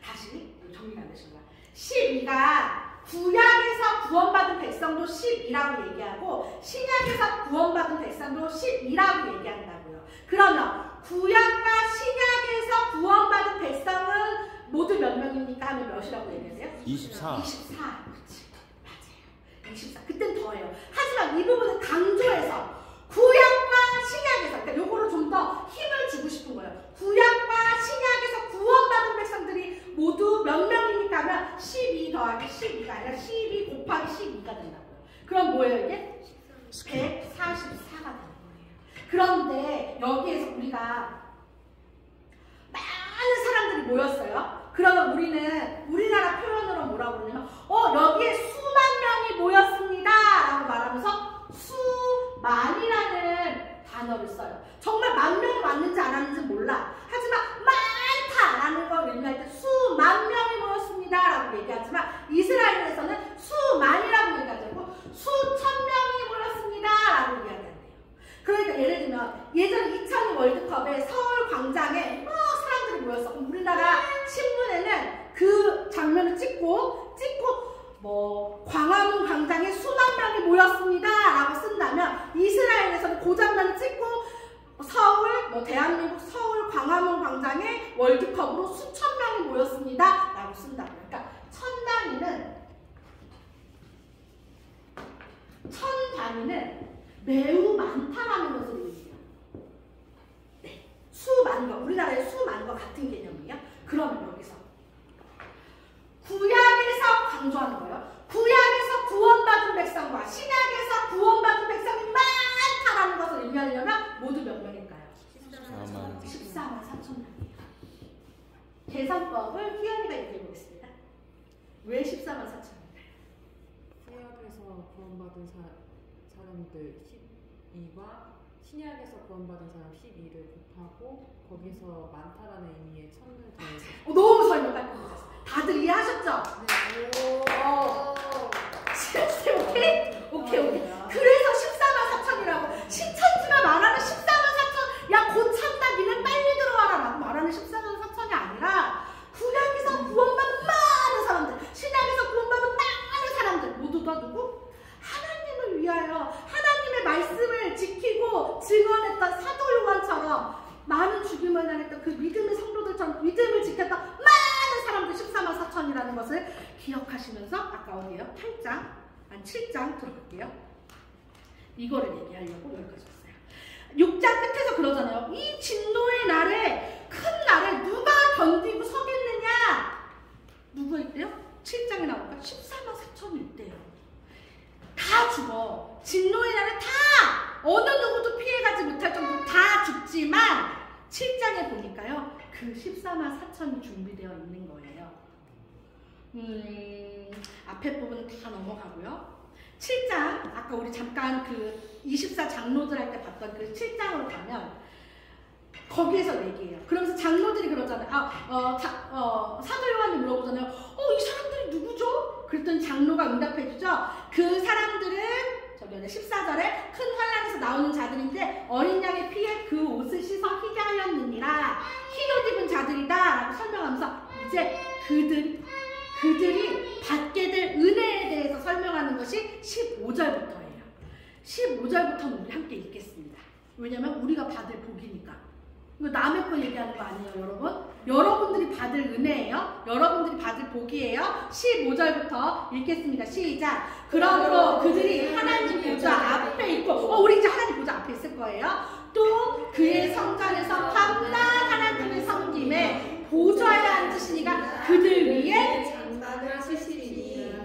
다시 정리가 안 되신 거야. 12가 구약에서 구원받은 백성도 12라고 얘기하고 신약에서 구원받은 백성도 12라고 얘기한다고요. 그러면 구약과 신약에서 구원받은 백성은 모두 몇 명입니까? 하면 몇이라고 얘기하세요? 24. 24. 그치. 맞아요. 24. 그땐 더해요. 하지만 이 부분은 강조해서 구약과 신약에서, 그러니까 요거를 좀 더 힘을 주고 싶은 거예요. 구약과 신약에서 구원받은 백성들이 모두 몇 명입니까? 하면 12 더하기 12가 아니라 12 곱하기 12가 된다고요. 그럼 뭐예요 이게? 144가 되는 거예요. 그런데 여기에서 우리가 많은 사람들이 모였어요. 그러면 우리는 우리나라 표현으로 뭐라고 그러냐면 여기에 수만 명이 모였습니다 라고 말하면서 수만이라는 단어를 써요. 정말 만 명이 왔는지 안 왔는지 몰라. 하지만 많다라는 걸 의미할 때 수만 명이 모였습니다 라고 얘기하지만 이스라엘에서는 수만이라고 얘기하지 않고 수천 명이 모였습니다 라고 얘기한대요. 그러니까 예를 들면 예전 2002 월드컵에 서울 광장에 막 사람들이 모였어. 우리나라 신문에는 그 장면을 찍고 광화문 광장에 수만 명이 모였습니다 라고 쓴다면 이스라엘에서는 그 장면을 찍고 대한민국 서울 광화문 광장에 월드컵으로 수천 명이 모였습니다 라고 쓴다고요. 그러니까 천 단위는 매우 많다라는 것을 의미해요. 네, 수만과 우리나라의 수만과 같은 개념이에요. 그러면 여기서 구약에서 강조하는 거예요. 구약에서 구원받은 백성과 신약에서 구원받은 백성이 많다라는 것을 의미하려면 모두 몇 명일까요? 14만 4천 명이에요. 계산법을 희연이가 얘기해 보겠습니다. 왜 14만 4천일까요? 구약에서 구원받은 사람들 12와 신약에서 구원받은 사람 12를 곱하고 거기서 많다라는 의미의 천을 더해서 너무 설명 깔끔하셨어요. 다들 이해하셨죠? 네. 오케이. 그래서 14만 4천이라고 신천지가 말하는 14만 4천 야 곧 찬다 니네 빨리 들어와라 라고 말하는 14만 4천이 아니라 구약에서 구원받은 많은 사람들 신약에서 구원받은 많은 사람들 모두 다 누구? 하나님을 위하여 하나님의 말씀을 지키고 증언했던 사도 요한처럼 많은 죽임을 당했던 그 믿음의 성도들처럼 믿음을 지켰던 많은 사람들 14만 4천이라는 것을 기억하시면서 아까 어디에요? 7장 들어갈게요. 이거를 얘기하려고 여기까지 왔어요. 6장 끝에서 그러잖아요. 이 진노의 날에 큰 날에 누가 견디고 서겠느냐? 누가 있대요? 7장에 나올까? 14만 4천이 있대요. 다 죽어. 진노의 날에 다 어느 누구도 피해가지 못할 정도로 다 죽지만 7장에 보니까요. 그 14만 4천이 준비되어 있는 거예요. 앞에 부분은 다 넘어가고요. 7장, 아까 우리 잠깐 그 24장로들 할 때 봤던 그 7장으로 가면 거기에서 얘기해요. 그러면서 장로들이 그러잖아요. 사도 요한이 물어보잖아요. 이 사람들이 누구죠? 그랬더니 장로가 응답해주죠. 그 사람들은 저기 14절에 큰 환란에서 나오는 자들인데 어린 양의 피에 그 옷을 씻어 희게 하였느니라. 흰옷 입은 자들이다 라고 설명하면서 이제 그들이 받게 될 은혜에 대해서 설명하는 것이 15절부터예요. 15절부터는 우리 함께 읽겠습니다. 왜냐면 우리가 받을 복이니까. 이거 남의 거 얘기하는 거 아니에요, 여러분? 여러분들이 받을 은혜예요. 여러분들이 받을 복이에요. 15절부터 읽겠습니다. 시작. 그러므로 그들이 하나님 보좌 앞에 있고, 우리 이제 하나님 보좌 앞에 있을 거예요. 또 그의 성전에서 밤낮 하나님을 섬김에 보좌에 앉으시니가 그들 위에 장막을 치시리니.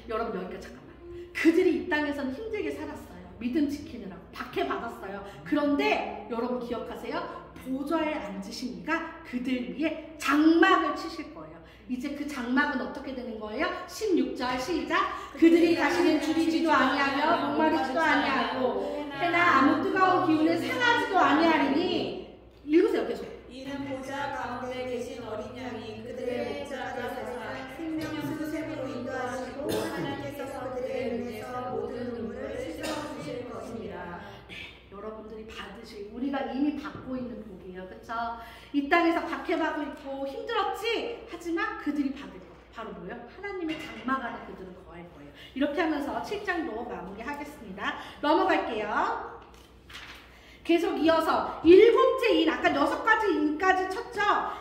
여러분 여기까지 잠깐만. 그들이 이 땅에서는 힘들게 살았어요. 믿음 지키느라고 박해받았어요. 그런데 여러분 기억하세요. 보좌에 앉으신 이가 그들 위에 장막을 치실 거예요. 이제 그 장막은 어떻게 되는 거예요? 16절 시작. 그들이 다시는 줄이지도 아니하며 목마르지도 아니하고 해나 아무 뜨거운 기운에 상하지도 아니하리니. 읽으세요 계속. 이는 보좌 가운데 계신 어린 양이 그들의 목자가 되사 생명수 샘으로 인도하시고 하나님께서 그들의 눈에서 모든 눈물을 씻어 주실 것입니다. 여러분들이 받으실, 우리가 이미 받고 있는 복이에요. 그쵸? 이 땅에서 박해받고 있고 힘들었지? 하지만 그들이 받을 거 바로 뭐예요? 하나님의 장막 안에 그들은 거할 거예요. 이렇게 하면서 7장도 마무리하겠습니다. 넘어갈게요. 계속 이어서 7째 인, 아까 6가지 인까지 쳤죠?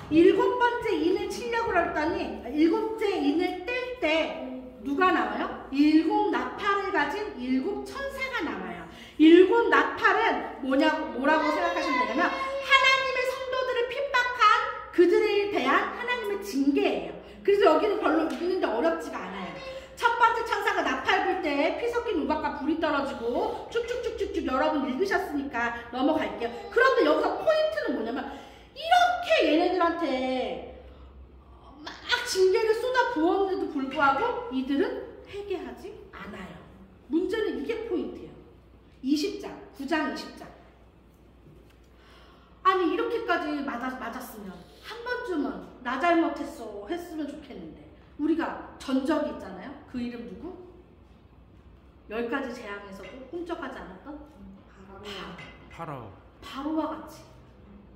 7번째 인을 치려고 그랬더니 7째 인을 뗄 때 누가 나와요? 7 나팔을 가진 7 천사가 나와요. 7 나팔은 뭐라고 생각하시면 되냐면 하나님의 성도들을 핍박한 그들에 대한 하나님의 징계예요. 그래서 여기는 별로 읽는데 어렵지가 않아요. 첫 번째 천사가 나팔 불 때 피 섞인 우박과 불이 떨어지고 쭉쭉쭉쭉쭉 여러분 읽으셨으니까 넘어갈게요. 그런데 여기서 포인트는 뭐냐면 이렇게 얘네들한테 막 징계를 쏟아 부었는데도 불구하고 이들은 회개하지 않아요. 문제는 이게 포인트예요. 20장, 9장 20장. 아니 이렇게까지 맞았으면 한 번쯤은 나 잘못했어 했으면 좋겠는데 우리가 전적이 있잖아요. 그 이름 누구? 10가지 재앙에서도 꿈쩍하지 않았던 파라오. 바로와 같이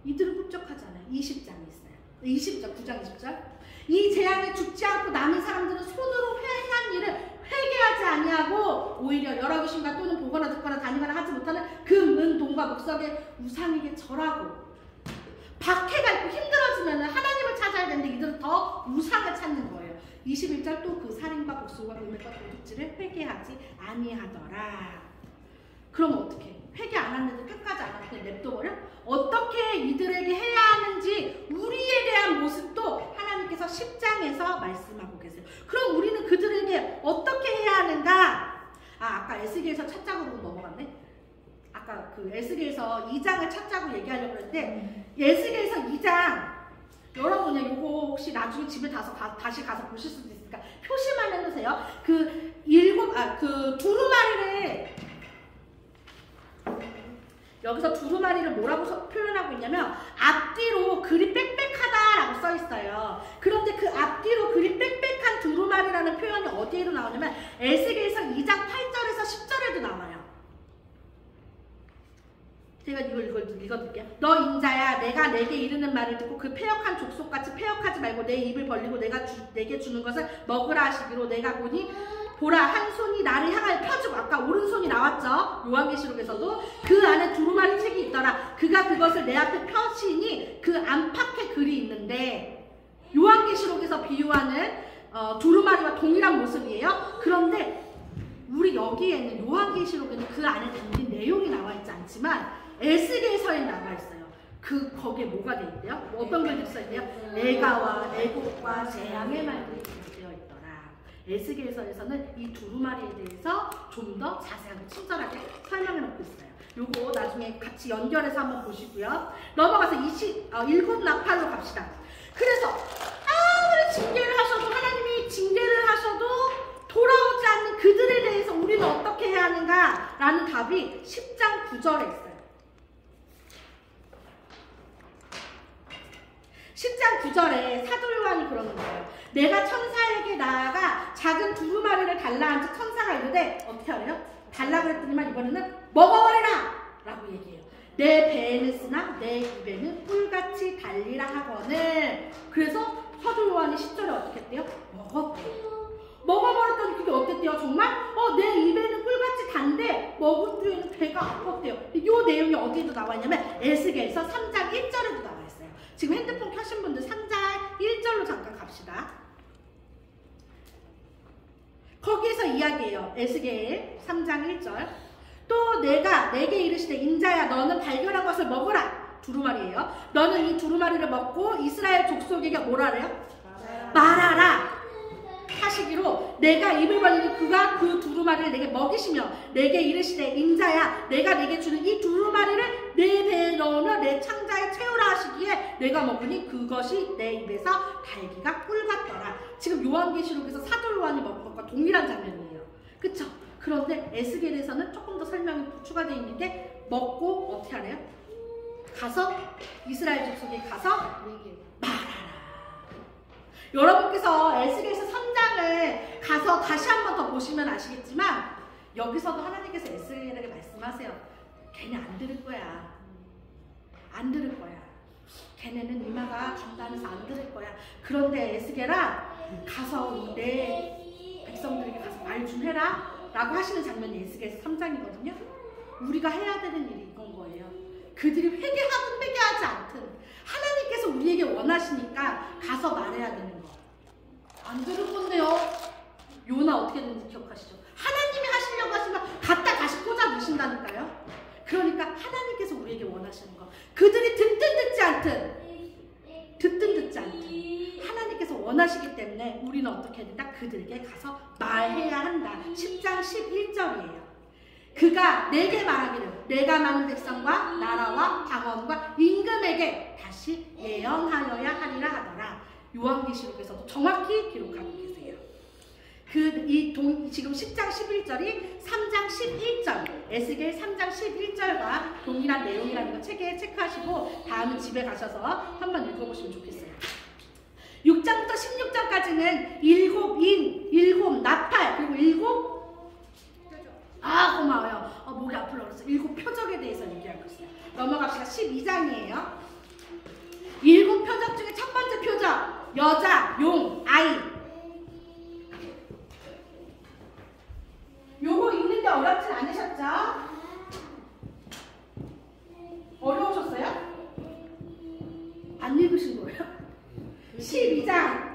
이들은 꿈쩍하지 않아요. 20장이 있어요. 20장, 9장 20절. 이 재앙에 죽지 않고 남은 사람들은 손으로 행한 일을 회개하지 아니하고 오히려 여러 귀신과 또는 보거나 듣거나 다니거나 하지 못하는 금, 은, 동과 목석의 우상에게 절하고. 박해가 있고 힘들어지면 하나님을 찾아야 되는데 이들은 더 우상을 찾는 거예요. 21절 또 그 살인과 복수와 음행과 도둑질을 회개하지 아니하더라. 그럼 어떻게? 회개 안 하는데 끝까지 안 하고 그냥 냅둬버려? 어떻게 이들에게 해야 하는지 우리에 대한 모습도 하나님께서 10장에서 말씀하고 계세요. 그럼 우리는 그들에게 어떻게 해야 하는가? 아까 에스겔서 찾자고 넘어갔네. 아까 그 에스겔서 2장을 찾자고 얘기하려고 했는데 에스겔서 2장 여러분 요거 혹시 나중에 집에 다시 가서 보실 수도 있으니까 표시만 해놓으세요. 그 두루마리를 여기서 두루마리를 뭐라고 표현하고 있냐면 앞뒤로 글이 빽빽하다라고 써 있어요. 그런데 그 앞뒤로 글이 빽빽한 두루마리라는 표현이 어디에도 나오냐면 에스겔서 2장 8절에서 10절에도 나와요. 제가 이걸 읽어드릴게요. 너 인자야, 내가 내게 이르는 말을 듣고 그 패역한 족속같이 패역하지 말고 내 입을 벌리고 내게 주는 것을 먹으라 하시기로 내가 보라 한 손이 나를 향하여 펴주고 아까 오른손이 나왔죠. 요한계시록에서도 그 안에 두루마리 책이 있더라. 그가 그것을 내 앞에 펴시니 그 안팎에 글이 있는데 요한계시록에서 비유하는 두루마리와 동일한 모습이에요. 그런데 우리 여기에는 요한계시록에는 그 안에 담긴 내용이 나와 있지 않지만 에스겔서에 나와 있어요. 거기에 뭐가 돼 있대요? 어떤 글이 써 있대요? 애가와 애곡과 재앙의 말들이 기록되어 있더라. 에스겔서에서는 이 두루마리에 대해서 좀 더 자세하게 친절하게 설명해 놓고 있어요. 요거 나중에 같이 연결해서 한번 보시고요. 넘어가서 7 나팔로 갑시다. 그래서 아무리 징계를 하셔도 하나님이 징계를 하셔도 돌아오지 않는 그들에 대해서 우리는 어떻게 해야 하는가? 라는 답이 10장 9절에 있어요. 10장 9절에 사도 요한이 그러는 거예요. 내가 천사에게 나아가 작은 두루마리를 달라 한즉 천사가 이르되 어떻게 하래요? 달라 그랬더니만 이번에는 먹어버리라! 라고 얘기해요. 내 배에는 쓰나 내 입에는 꿀같이 달리라 하거늘. 그래서 사도 요한이 10절에 어떻게 했대요? 먹었대요. 먹어버렸더니 그게 어땠대요? 정말? 내 입에는 꿀같이 단데 먹은 뒤에는 배가 아팠대요. 이 내용이 어디에도 나와 있냐면 에스겔서 3장 1절에도 나와요. 지금 핸드폰 켜신 분들 3장 1절로 잠깐 갑시다. 거기에서 이야기해요. 에스겔 3장 1절. 또 내가 내게 이르시되 인자야 너는 발견한 것을 먹으라. 두루마리예요. 너는 이 두루마리를 먹고 이스라엘 족속에게 뭐라래요? 말하라 하시기로 내가 입을 벌리니 그가 그 두루마리를 내게 먹이시며 내게 이르시되 인자야 내가 내게 주는 이 두루마리를 내 배에 넣으며 내 창자에 채우라 하시기에 내가 먹으니 그것이 내 입에서 달기가 꿀 같더라. 지금 요한계시록에서 사도 요한이 먹은 것과 동일한 장면이에요. 그쵸? 그런데 에스겔에서는 조금 더 설명이 추가되어 있는 게 먹고 어떻게 하래요? 가서 이스라엘 족속에 가서 말하라. 여러분께서 에스겔서 3장을 가서 다시 한 번 더 보시면 아시겠지만 여기서도 하나님께서 에스겔에게 말씀하세요. 걔네 안 들을 거야. 안 들을 거야. 걔네는 이마가 중단해서 안 들을 거야. 그런데 에스겔아 가서 내 백성들에게 가서 말 좀 해라 라고 하시는 장면이 에스겔서 3장이거든요. 우리가 해야 되는 일이 이건 거예요. 그들이 회개하든 회개하지 않든 하나님께서 우리에게 원하시니까 가서 말해야 되는 거. 안 들을 건데요. 요나 어떻게 되는지 기억하시죠? 하나님이 하시려고 하시면 갖다 다시 꽂아 놓으신다니까요. 그러니까 하나님께서 우리에게 원하시는 거. 그들이 듣든 듣지 않든 하나님께서 원하시기 때문에 우리는 어떻게 해야 된다? 그들에게 가서 말해야 한다. 10장 11절이에요. 그가 내게 말하기를 내가 많은 백성과 나라와 방언과 임금에게 다시 예언하여야 하리라 하더라. 요한계시록에서도 정확히 기록하고 계세요. 지금 10장 11절이 3장 11절 에스겔 3장 11절과 동일한 내용이라는 거 책에 체크하시고 다음은 집에 가셔서 한번 읽어보시면 좋겠어요. 6장부터 16장까지는 일곱 나팔 그리고 고마워요. 목이 아플라 그랬어. 7 표적에 대해서 얘기하고 있어요. 넘어갑시다. 12장이에요. 7 표적 중에 첫 번째 표적 여자, 용, 아이. 요거 읽는데 어렵진 않으셨죠? 어려우셨어요? 안 읽으신 거예요? 12장.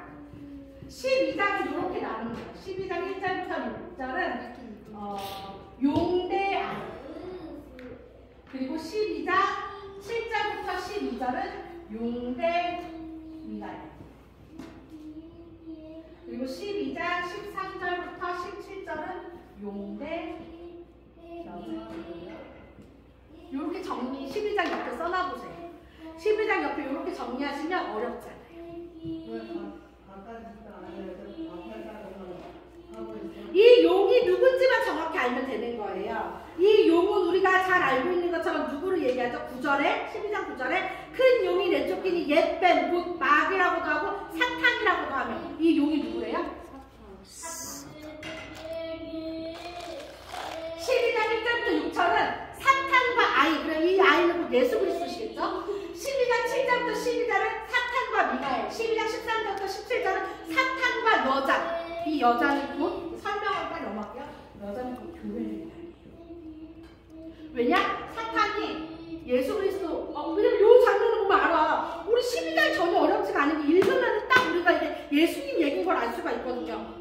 12장이 이렇게 나오는 거예요. 12장 1절부터 6절은 용대 아이. 그리고 12장 7절부터 12절은 용대 미나이. 그리고 12장 13절부터 17절은 용대 여자. 이렇게 정리 12장 옆에 써놔보세요. 12장 옆에 이렇게 정리하시면 어렵지 않아요. 이 용이 누군지만 정확히 알면 되는 거예요. 이 용은 우리가 잘 알고 있는 것처럼 누구를 얘기하죠? 9절에 12장 9절에 큰 용이 내쫓기니 옛뱀 곧 마귀라고도 하고 사탄이라고도 하며 이 용이 누구래요? 12장 1절부터 6절은 사탄과 아이, 그럼 이 아이는 곧 예수 그리스도시겠죠? 12장 7절부터 12절은 사탄과 미가엘, 12장 13절부터 17절은 사탄과 여자. 이 여자는 곧 설명을 빨리 넘어갈게요. 여자는 곧 교회를 말해요. 왜냐? 사탄이 예수 그리스도 왜냐면 이 장면을 보면 알아. 우리 12장이 전혀 어렵지가 않은 게 읽으면 딱 우리가 이제 예수님 얘기인 걸 알 수가 있거든요.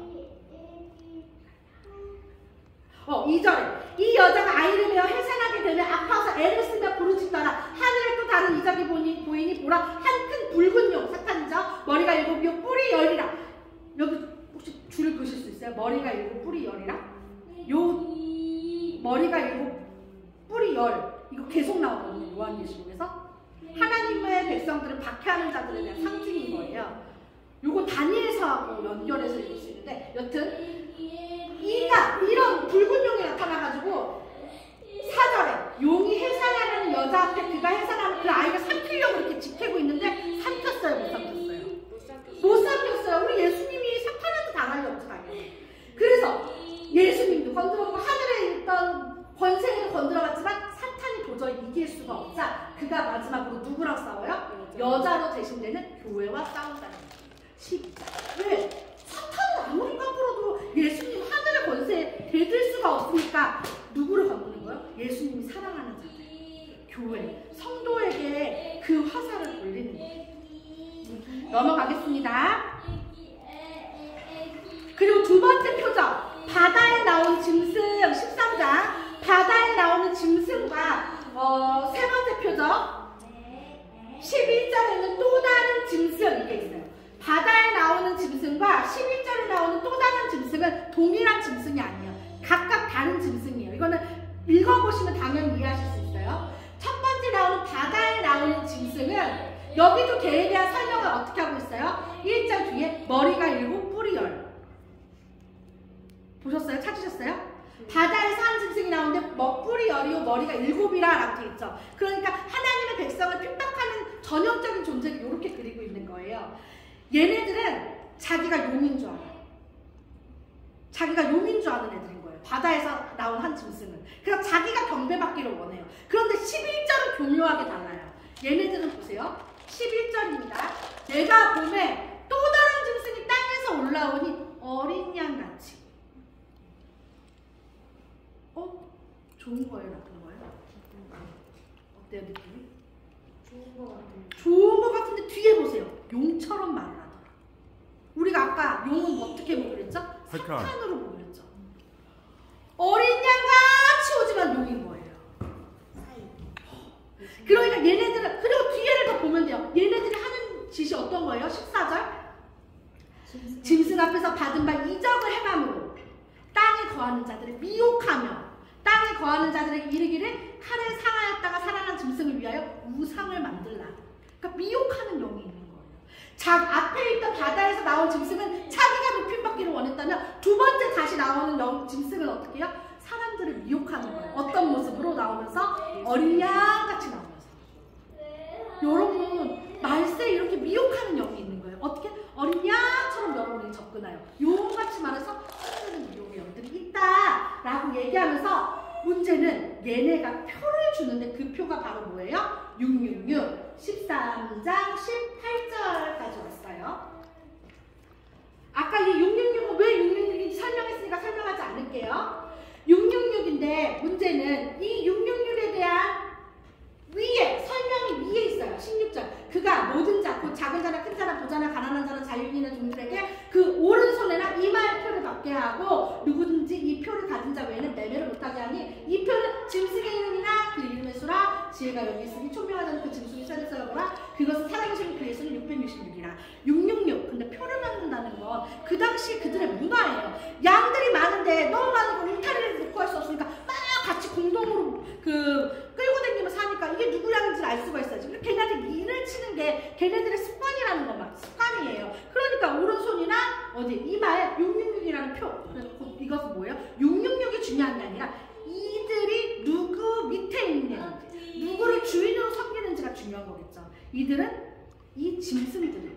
2절에 이 여자가 아이를 베어 해산하게 되면 아파서 애를 쓰며 부르짖더라. 하늘에 또 다른 이적이 보이니 보라 한 큰 붉은 용 사탄이죠. 머리가 7이요 뿔이 10이라. 여기 혹시 줄을 그실 수 있어요? 머리가 7 뿔이 10이라? 요 머리가 7 뿔이 10 이거 계속 나오거든요. 요한계시록에서 하나님의 백성들을 박해하는 자들에 대한 상징인 거예요. 요거 다니엘서하고 연결해서 읽을 수 있는데 여튼 이가 이런 붉은 용이 나타나가지고 4절에 용이 해산하는 여자 앞에 그가 해산하는 그 아이가 삼키려고 이렇게 지키고 있는데 삼켰어요? 못 삼켰어요? 못 삼켰어요. 우리 예수님이 사탄한테 당하려고 당해요. 그래서 예수님도 건드렸고 하늘에 있던 권세를 건드려봤지만 사탄이 도저히 이길 수가 없자 그가 마지막으로 누구랑 싸워요? 여자로 대신되는 교회와 싸운다는 거예요. 12장. 왜? 사탄은 아무리 까불어도 예수님 하늘의 권세에 대들 수가 없으니까 누구를 건드는 거예요? 예수님이 사랑하는 자들, 교회, 성도에게 그 화살을 돌리는 거예요. 넘어가겠습니다. 그리고 두 번째 표적, 바다에 나온 짐승 13장, 바다에 나오는 짐승과 세 번째 표적 11절에는 또 다른 짐승 이게 있어요. 바다에 나오는 짐승과 11절에 나오는 또 다른 짐승은 동일한 짐승이 아니에요. 각각 다른 짐승이에요. 이거는 읽어보시면 당연히 이해하실 수 있어요. 첫 번째 나오는 바다에 나오는 짐승은 여기도 개에 대한 설명을 어떻게 하고 있어요? 1절 뒤에 머리가 7, 뿔이 10. 보셨어요? 찾으셨어요? 바다에 사는 짐승이 나오는데 뿔이 10이고 머리가 7이라 라고 되어 있죠. 그러니까 하나님의 백성을 핍박하는 전형적인 존재를 이렇게 그리고 있는 거예요. 얘네들은 자기가 용인 줄 알아요. 자기가 용인 줄 아는 애들인 거예요. 바다에서 나온 한 짐승은. 그래서 자기가 경배받기를 원해요. 그런데 11절은 교묘하게 달라요. 얘네들은 보세요. 11절입니다. 내가 봄에 또 다른 짐승이 땅에서 올라오니 어린 양같이. 좋은 거예요? 나쁜 거예요? 어때요 느낌이? 좋은 거 같아요. 좋은 거 같은데 뒤에 보세요. 용처럼 말을 하더라. 우리가 아까 용은 뭐 어떻게 보기로 했죠? 석탄으로 보기로 했죠. 어린 양같이 오지만 용인 거예요. 그러니까 얘네들은, 그리고 뒤에를 더 보면 돼요. 얘네들이 하는 짓이 어떤 거예요? 14절 짐승 앞에서 받은 바 이적을 행함으로 땅에 거하는 자들을 미혹하며 땅에 거하는 자들에게 이르기를 칼에 상하였다가 살아난 짐승을 위하여 우상을 만들라. 그러니까 미혹하는 영이 있는 거예요. 앞에 있던 바다에서 나온 짐승은 자기가 높임받기를 원했다면 두 번째 다시 나오는 짐승은 어떻게 해요? 사람들을 미혹하는 거예요. 어떤 모습으로 나오면서? 어린 양같이 나오면서. 여러분 말세에 이렇게 미혹하는 영이 있는 거예요. 어떻게? 어린 양처럼 여러분이 접근해요. 용같이 말해서 사람들은 미혹의 영들이 있다라고 얘기하면서 문제는 얘네가 표를 주는데 그 표가 바로 뭐예요? 666 13장 18절까지 왔어요. 아까 이 666은 왜 666인지 설명했으니까 설명하지 않을게요. 666인데 문제는 이 666에 대한 위에 설명이 위에 있어요. 16절 그가 모든 자 곧 작은 자나 큰 자나 부자나 가난한 자나 자유인이나 종들에게 그 오른손에나 이마에 표를 받게 하고 누구든지 이 표를 가진 자 외에는 매매를 못하게 하니 이 표는 짐승의 이름이나 그 이름의 수라 지혜가 여기 있으니 총명하지 않은 그 짐승이 세를 써보라 그것은 살아계신 그의 수는 666이라 666 근데 표를 받는다는 건 그 당시 그들의 문화예요. 양들이 많은데 너무 많은 거 울타리를 놓고 할 수 없으니까 막 같이 공동으로 끌고 다니면서 하니까 이게 누구 양인지를 알 수가 있어요. 지금 걔네들 일을 치는 게 걔네들의 습관이라는 것만 습관이에요. 그러니까 오른손이나 어디 이마에 666이라는 표. 그래서 이것은 뭐예요? 666이 중요한 게 아니라 이들이 누구 밑에 있는지 누구를 주인으로 섬기는지가 중요한 거겠죠. 이들은 이 짐승들을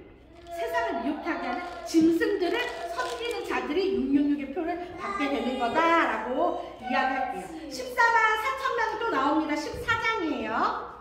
세상을 미혹하게 하는 짐승들을 섬기는 자들이 666의 표를 받게 되는 거다라고 이야기할게요. 14만 4천 명이 또 나옵니다. 14장이에요.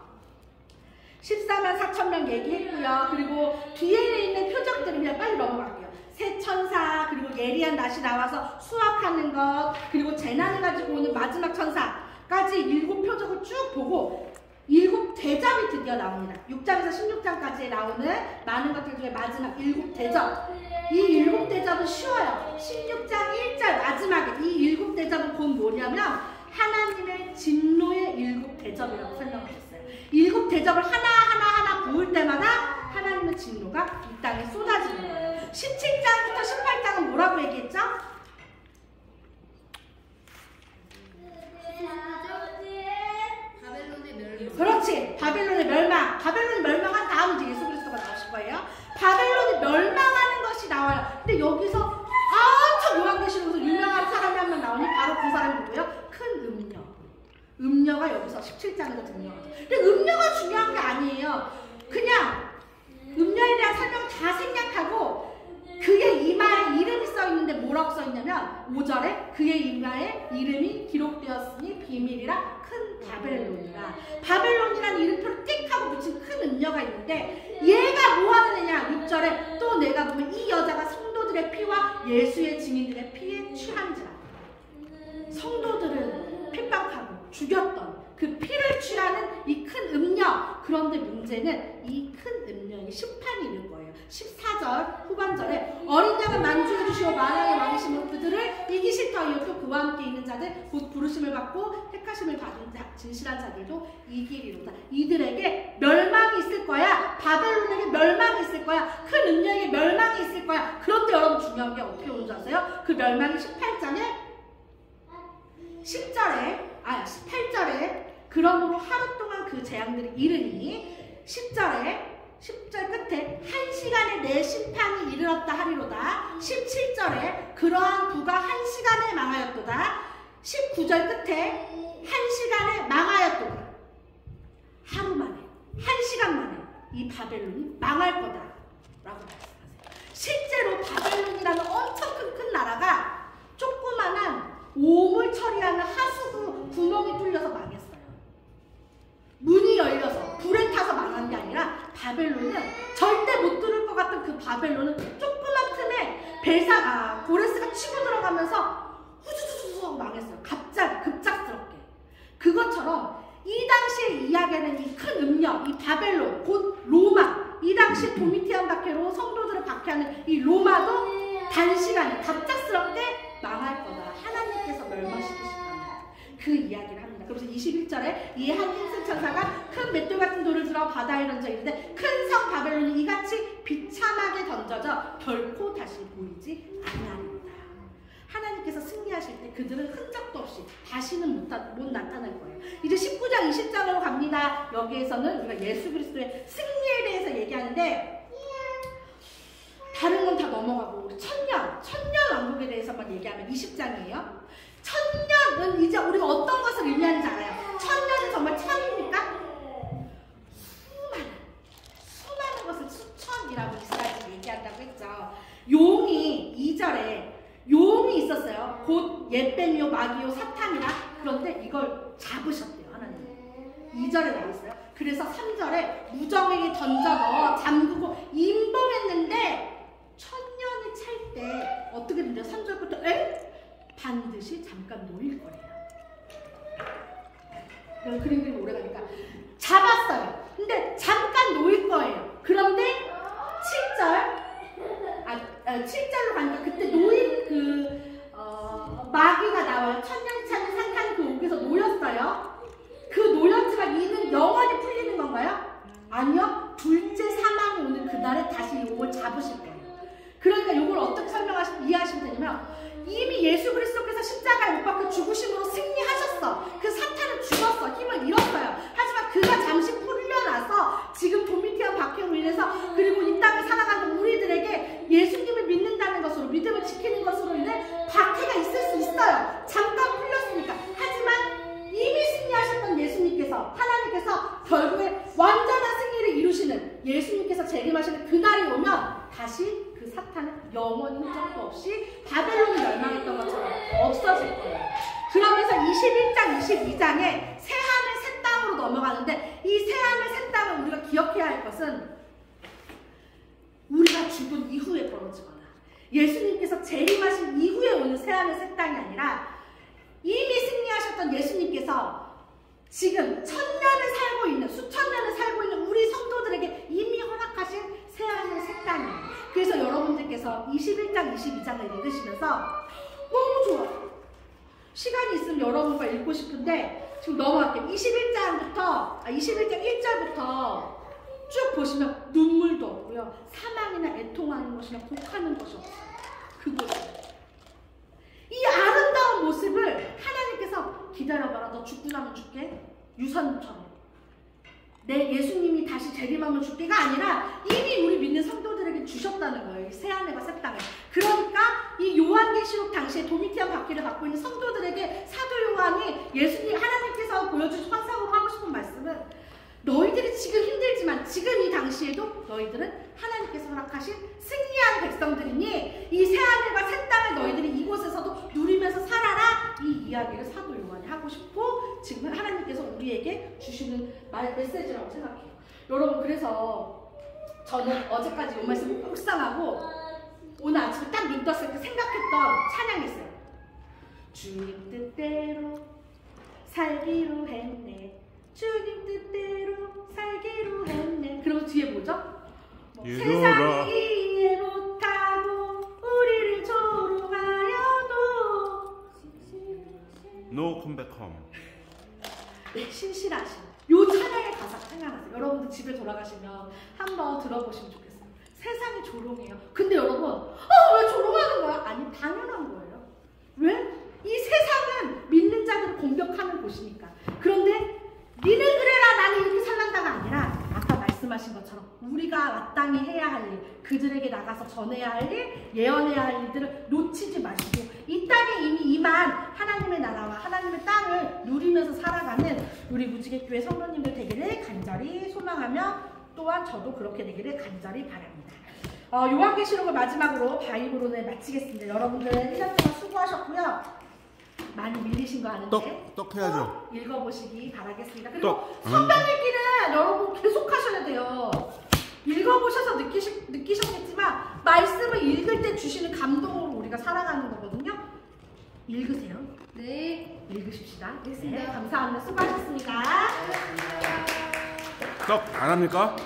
14만 4천 명 얘기했고요. 그리고 뒤에 있는 표적들을 그냥 빨리 넘어갈게요. 새 천사, 그리고 예리한 낫이 나와서 수확하는 것, 그리고 재난을 가지고 오는 마지막 천사까지 7표적을 쭉 보고 7 대접이 드디어 나옵니다. 6장에서 16장까지 나오는 많은 것들 중에 마지막 7 대접. 이 7 대접은 쉬워요. 16장 1절 마지막에 이 7 대접은 곧 뭐냐면 하나님의 진노의 7 대접이라고 설명하셨어요. 7 대접을 하나 부을 때마다 하나님의 진노가 이 땅에 쏟아지는 거예요. 17장부터 18장은 뭐라고 얘기했죠? 그렇지. 바벨론의 멸망. 바벨론이 멸망한 다음 이제 예수 그리스도가 나오실 거예요. 바벨론이 멸망하는 것이 나와요. 근데 여기서 엄청 요한계시록에서 유명한 사람이 한 명 나오니 바로 그 사람이 누구예요? 큰 음녀. 음녀가 여기서 17장에서 등장하죠. 근데 음녀가 중요한 게 아니에요. 그냥 음녀에 대한 설명 다 생략하고 그의 이마에 이름이 써있는데 뭐라고 써있냐면 5절에 그의 이마에 이름이 기록되었으니 비밀이라 큰 바벨론이라. 바벨론이라는 이름표를 띡 하고 붙인 큰 음녀가 있는데 얘가 뭐하는 애냐. 6절에 또 내가 보면 이 여자가 성도들의 피와 예수의 증인들의 피에 취한지라. 성도들을 핍박하고 죽였던 그 피를 취하는 이 큰 음녀. 그런데 문제는 이 큰 음녀의 심판이 있는 거예요. 14절 후반절에 어린 양을 만주해 주시고 만왕의 왕이시면 그들을 이기실 터이요 또 그와 함께 있는 자들 곧 부르심을 받고 택하심을 받은 진실한 자들도 이기리로다. 이들에게 멸망이 있을 거야. 바벨론에게 멸망이 있을 거야. 큰 능력에게 멸망이 있을 거야. 그런데 여러분 중요한 게 어떻게 오는 줄 아세요? 그 멸망이 18절에 그러므로 하루 동안 그 재앙들이 이르니 10절 끝에 1시간에 내 심판이 이르렀다 하리로다. 17절에 그러한 부가 1시간에 망하였도다. 19절 끝에 1시간에 망하였도다. 하루 만에 1시간 만에 이 바벨론이 망할 거다 라고 말씀하세요. 실제로 바벨론이라는 엄청 큰 나라가 조그만한 오물 처리하는 하수구 구멍이 뚫려서 망했어요. 문이 열려서 불에 타서 망한 게 아니라 바벨론은 절대 못 뚫을 것 같은 그 바벨론은 조그만 틈에 고레스가 치고 들어가면서 후두두두 망했어요. 급작스럽게. 그것처럼 이 당시에 이야기하는 이 큰 음력, 이 바벨론, 곧 로마, 이 당시 도미티안 박해로 성도들을 박해하는 이 로마도 단시간에 갑작스럽게 망할 거다. 하나님께서 멸망시키신다는 그 이야기를 합니다. 그래서 21절에 이 한 흰색 천사가 큰 맷돌 같은 돌을 들어 바다에 던져 이르되 큰 성 바벨론이 이같이 비참하게 던져져 결코 다시 보이지 아니하리로다. 하나님께서 승리하실 때 그들은 흔적도 없이 다시는 못 나타날 거예요. 이제 19장 20장으로 갑니다. 여기에서는 우리가 예수 그리스도의 승리에 대해서 얘기하는데 다른 건 다 넘어가고 천년왕국에 대해서만 얘기하면 20장이에요. 천년은 이제 우리가 어떤 것을 의미하는지 알아요. 천년은 정말 천입니까? 수많은 것을 수천이라고 이스라엘이 얘기한다고 했죠. 용이 2절에 용이 있었어요. 곧 옛뱀이요 마귀요 사탄이라. 그런데 이걸 잡으셨대요. 하나님 2절에 나와있어요. 그래서 3절에 무정에게 던져 넣어 잠그고 임봉했는데 천년이 찰 때 어떻게 된대요? 3절부터 반드시 잠깐 놓일 거래요. 그림 그리고 오래 가니까 잡았어요. 근데 잠깐 놓일 거예요. 그런데 7절로 가니까 그때 놓인 마귀가 나와요. 천년이 차는 사탄이 그 옥에서 놓였어요. 그 놓였지만 이는 영원히 풀리는 건가요? 아니요. 둘째 사망이 오는 그날에 다시 이걸 잡으실 거예요. 그러니까 이걸 어떻게 이해하시면 되냐면 이미 예수 그리스도께서 십자가에 못 박혀 죽으심으로 승리하셨어. 그 사탄은 죽었어. 힘을 잃었어요. 하지만 그가 잠시 풀려나서 지금 도미티안 박해로 인해서 그리고 이 땅을 살아가는 우리들에게 예수님을 믿는다는 것으로 믿음을 지키는 것으로 인해 박해가 있을 수 있어요. 잠깐 풀렸으니까. 하지만 이미 승리하셨던 예수님께서 하나님께서 결국에 완전한 승리를 이루시는 예수님께서 재림하시는 그날이 오면 다시 그 사탄은 영원히 흔적도 없이 바벨론이 멸망했던 것처럼 없어질 거예요. 그러면서 21장, 22장에 새하늘 새 땅으로 넘어가는데 이 새하늘 새 땅을 우리가 기억해야 할 것은 우리가 죽은 이후에 벌어지거나 예수님께서 재림하신 이후에 오는 새하늘 새 땅이 아니라 이미 승리하셨던 예수님께서 지금 천년을 살고 있는 수천 년을 살고 있는 우리 성도들에게 이미 허락하신 새하늘 새 땅이에요. 그래서 여러분들께서 21장, 22장을 읽으시면서 너무 좋아요. 시간이 있으면 여러분과 읽고 싶은데 지금 넘어갈게요. 21장 1절부터 쭉 보시면 눈물도 없고요. 사망이나 애통하는 것이나 곡하는 것이 없어요. 그곳에. 이 아름다운 모습을 하나님께서 기다려봐라. 너 죽고 나면 죽게. 유선처럼. 내 예수님이 다시 재림하면 죽기가 아니라 이미 우리 믿는 성도들에게 주셨다는 거예요. 이 새하늘과 새 땅을. 그러니까 이 요한계시록 당시에 도미티안 박해를 받고 있는 성도들에게 사도 요한이 예수님 하나님께서 보여주신 환상으로 하고 싶은 말씀은 너희들이 지금 힘들지만 지금 이 당시에도 너희들은 하나님께서 허락하신 승리한 백성들이니 이 새하늘과 새 땅을 너희들이 이곳에서도 누리면서 살아라. 이 이야기를 사도 요한이 하고 싶고 지금 하나님께서 우리에게 주시는 메시지라고 생각해요. 여러분 그래서 저는 어제까지 이 말씀 묵상하고 오늘 아침에 딱 눈 떴을 때 생각했던 찬양이 있어요. 주님 뜻대로 살기로 했네. 주님 뜻대로 살기로 했네. 그러면 뒤에 뭐죠? 얘들아. 세상이 이해 못하고 우리를 조롱하여도 No come back home. 네, 신실하신 요 찬양의 가사 생각나세요? 여러분들 집에 돌아가시면 한번 들어보시면 좋겠어요. 세상이 조롱해요. 근데 여러분 왜 조롱하는 거야? 아니 당연한 거예요. 왜? 이 세상은 믿는 자들을 공격하는 곳이니까. 그런데 니는 그래라 나는 이렇게 살란다가 아니라 아까 말씀하신 것처럼 우리가 마땅히 해야 할 일, 그들에게 나가서 전해야 할 일, 예언해야 할 일들을 놓치지 마시고 이 땅에 이미 임한 하나님의 나라와 하나님의 땅을 누리면서 살아가는 우리 무지개교회 성도님들 되기를 간절히 소망하며 또한 저도 그렇게 되기를 간절히 바랍니다. 요한계시록을 마지막으로 바이블론을 마치겠습니다. 여러분들 1년 동안 수고하셨고요. 많이 밀리신 거 아는데 떡 해야죠. 읽어보시기 바라겠습니다. 그리고 떡. 선별읽기는 여러분 계속 하셔야 돼요. 읽어보셔서 느끼셨겠지만 말씀을 읽을 때 주시는 감동으로 우리가 살아가는 거거든요. 읽으세요. 네. 읽으십시다. 읽겠습니다. 네, 감사합니다. 수고하셨습니다. 떡 안 합니까?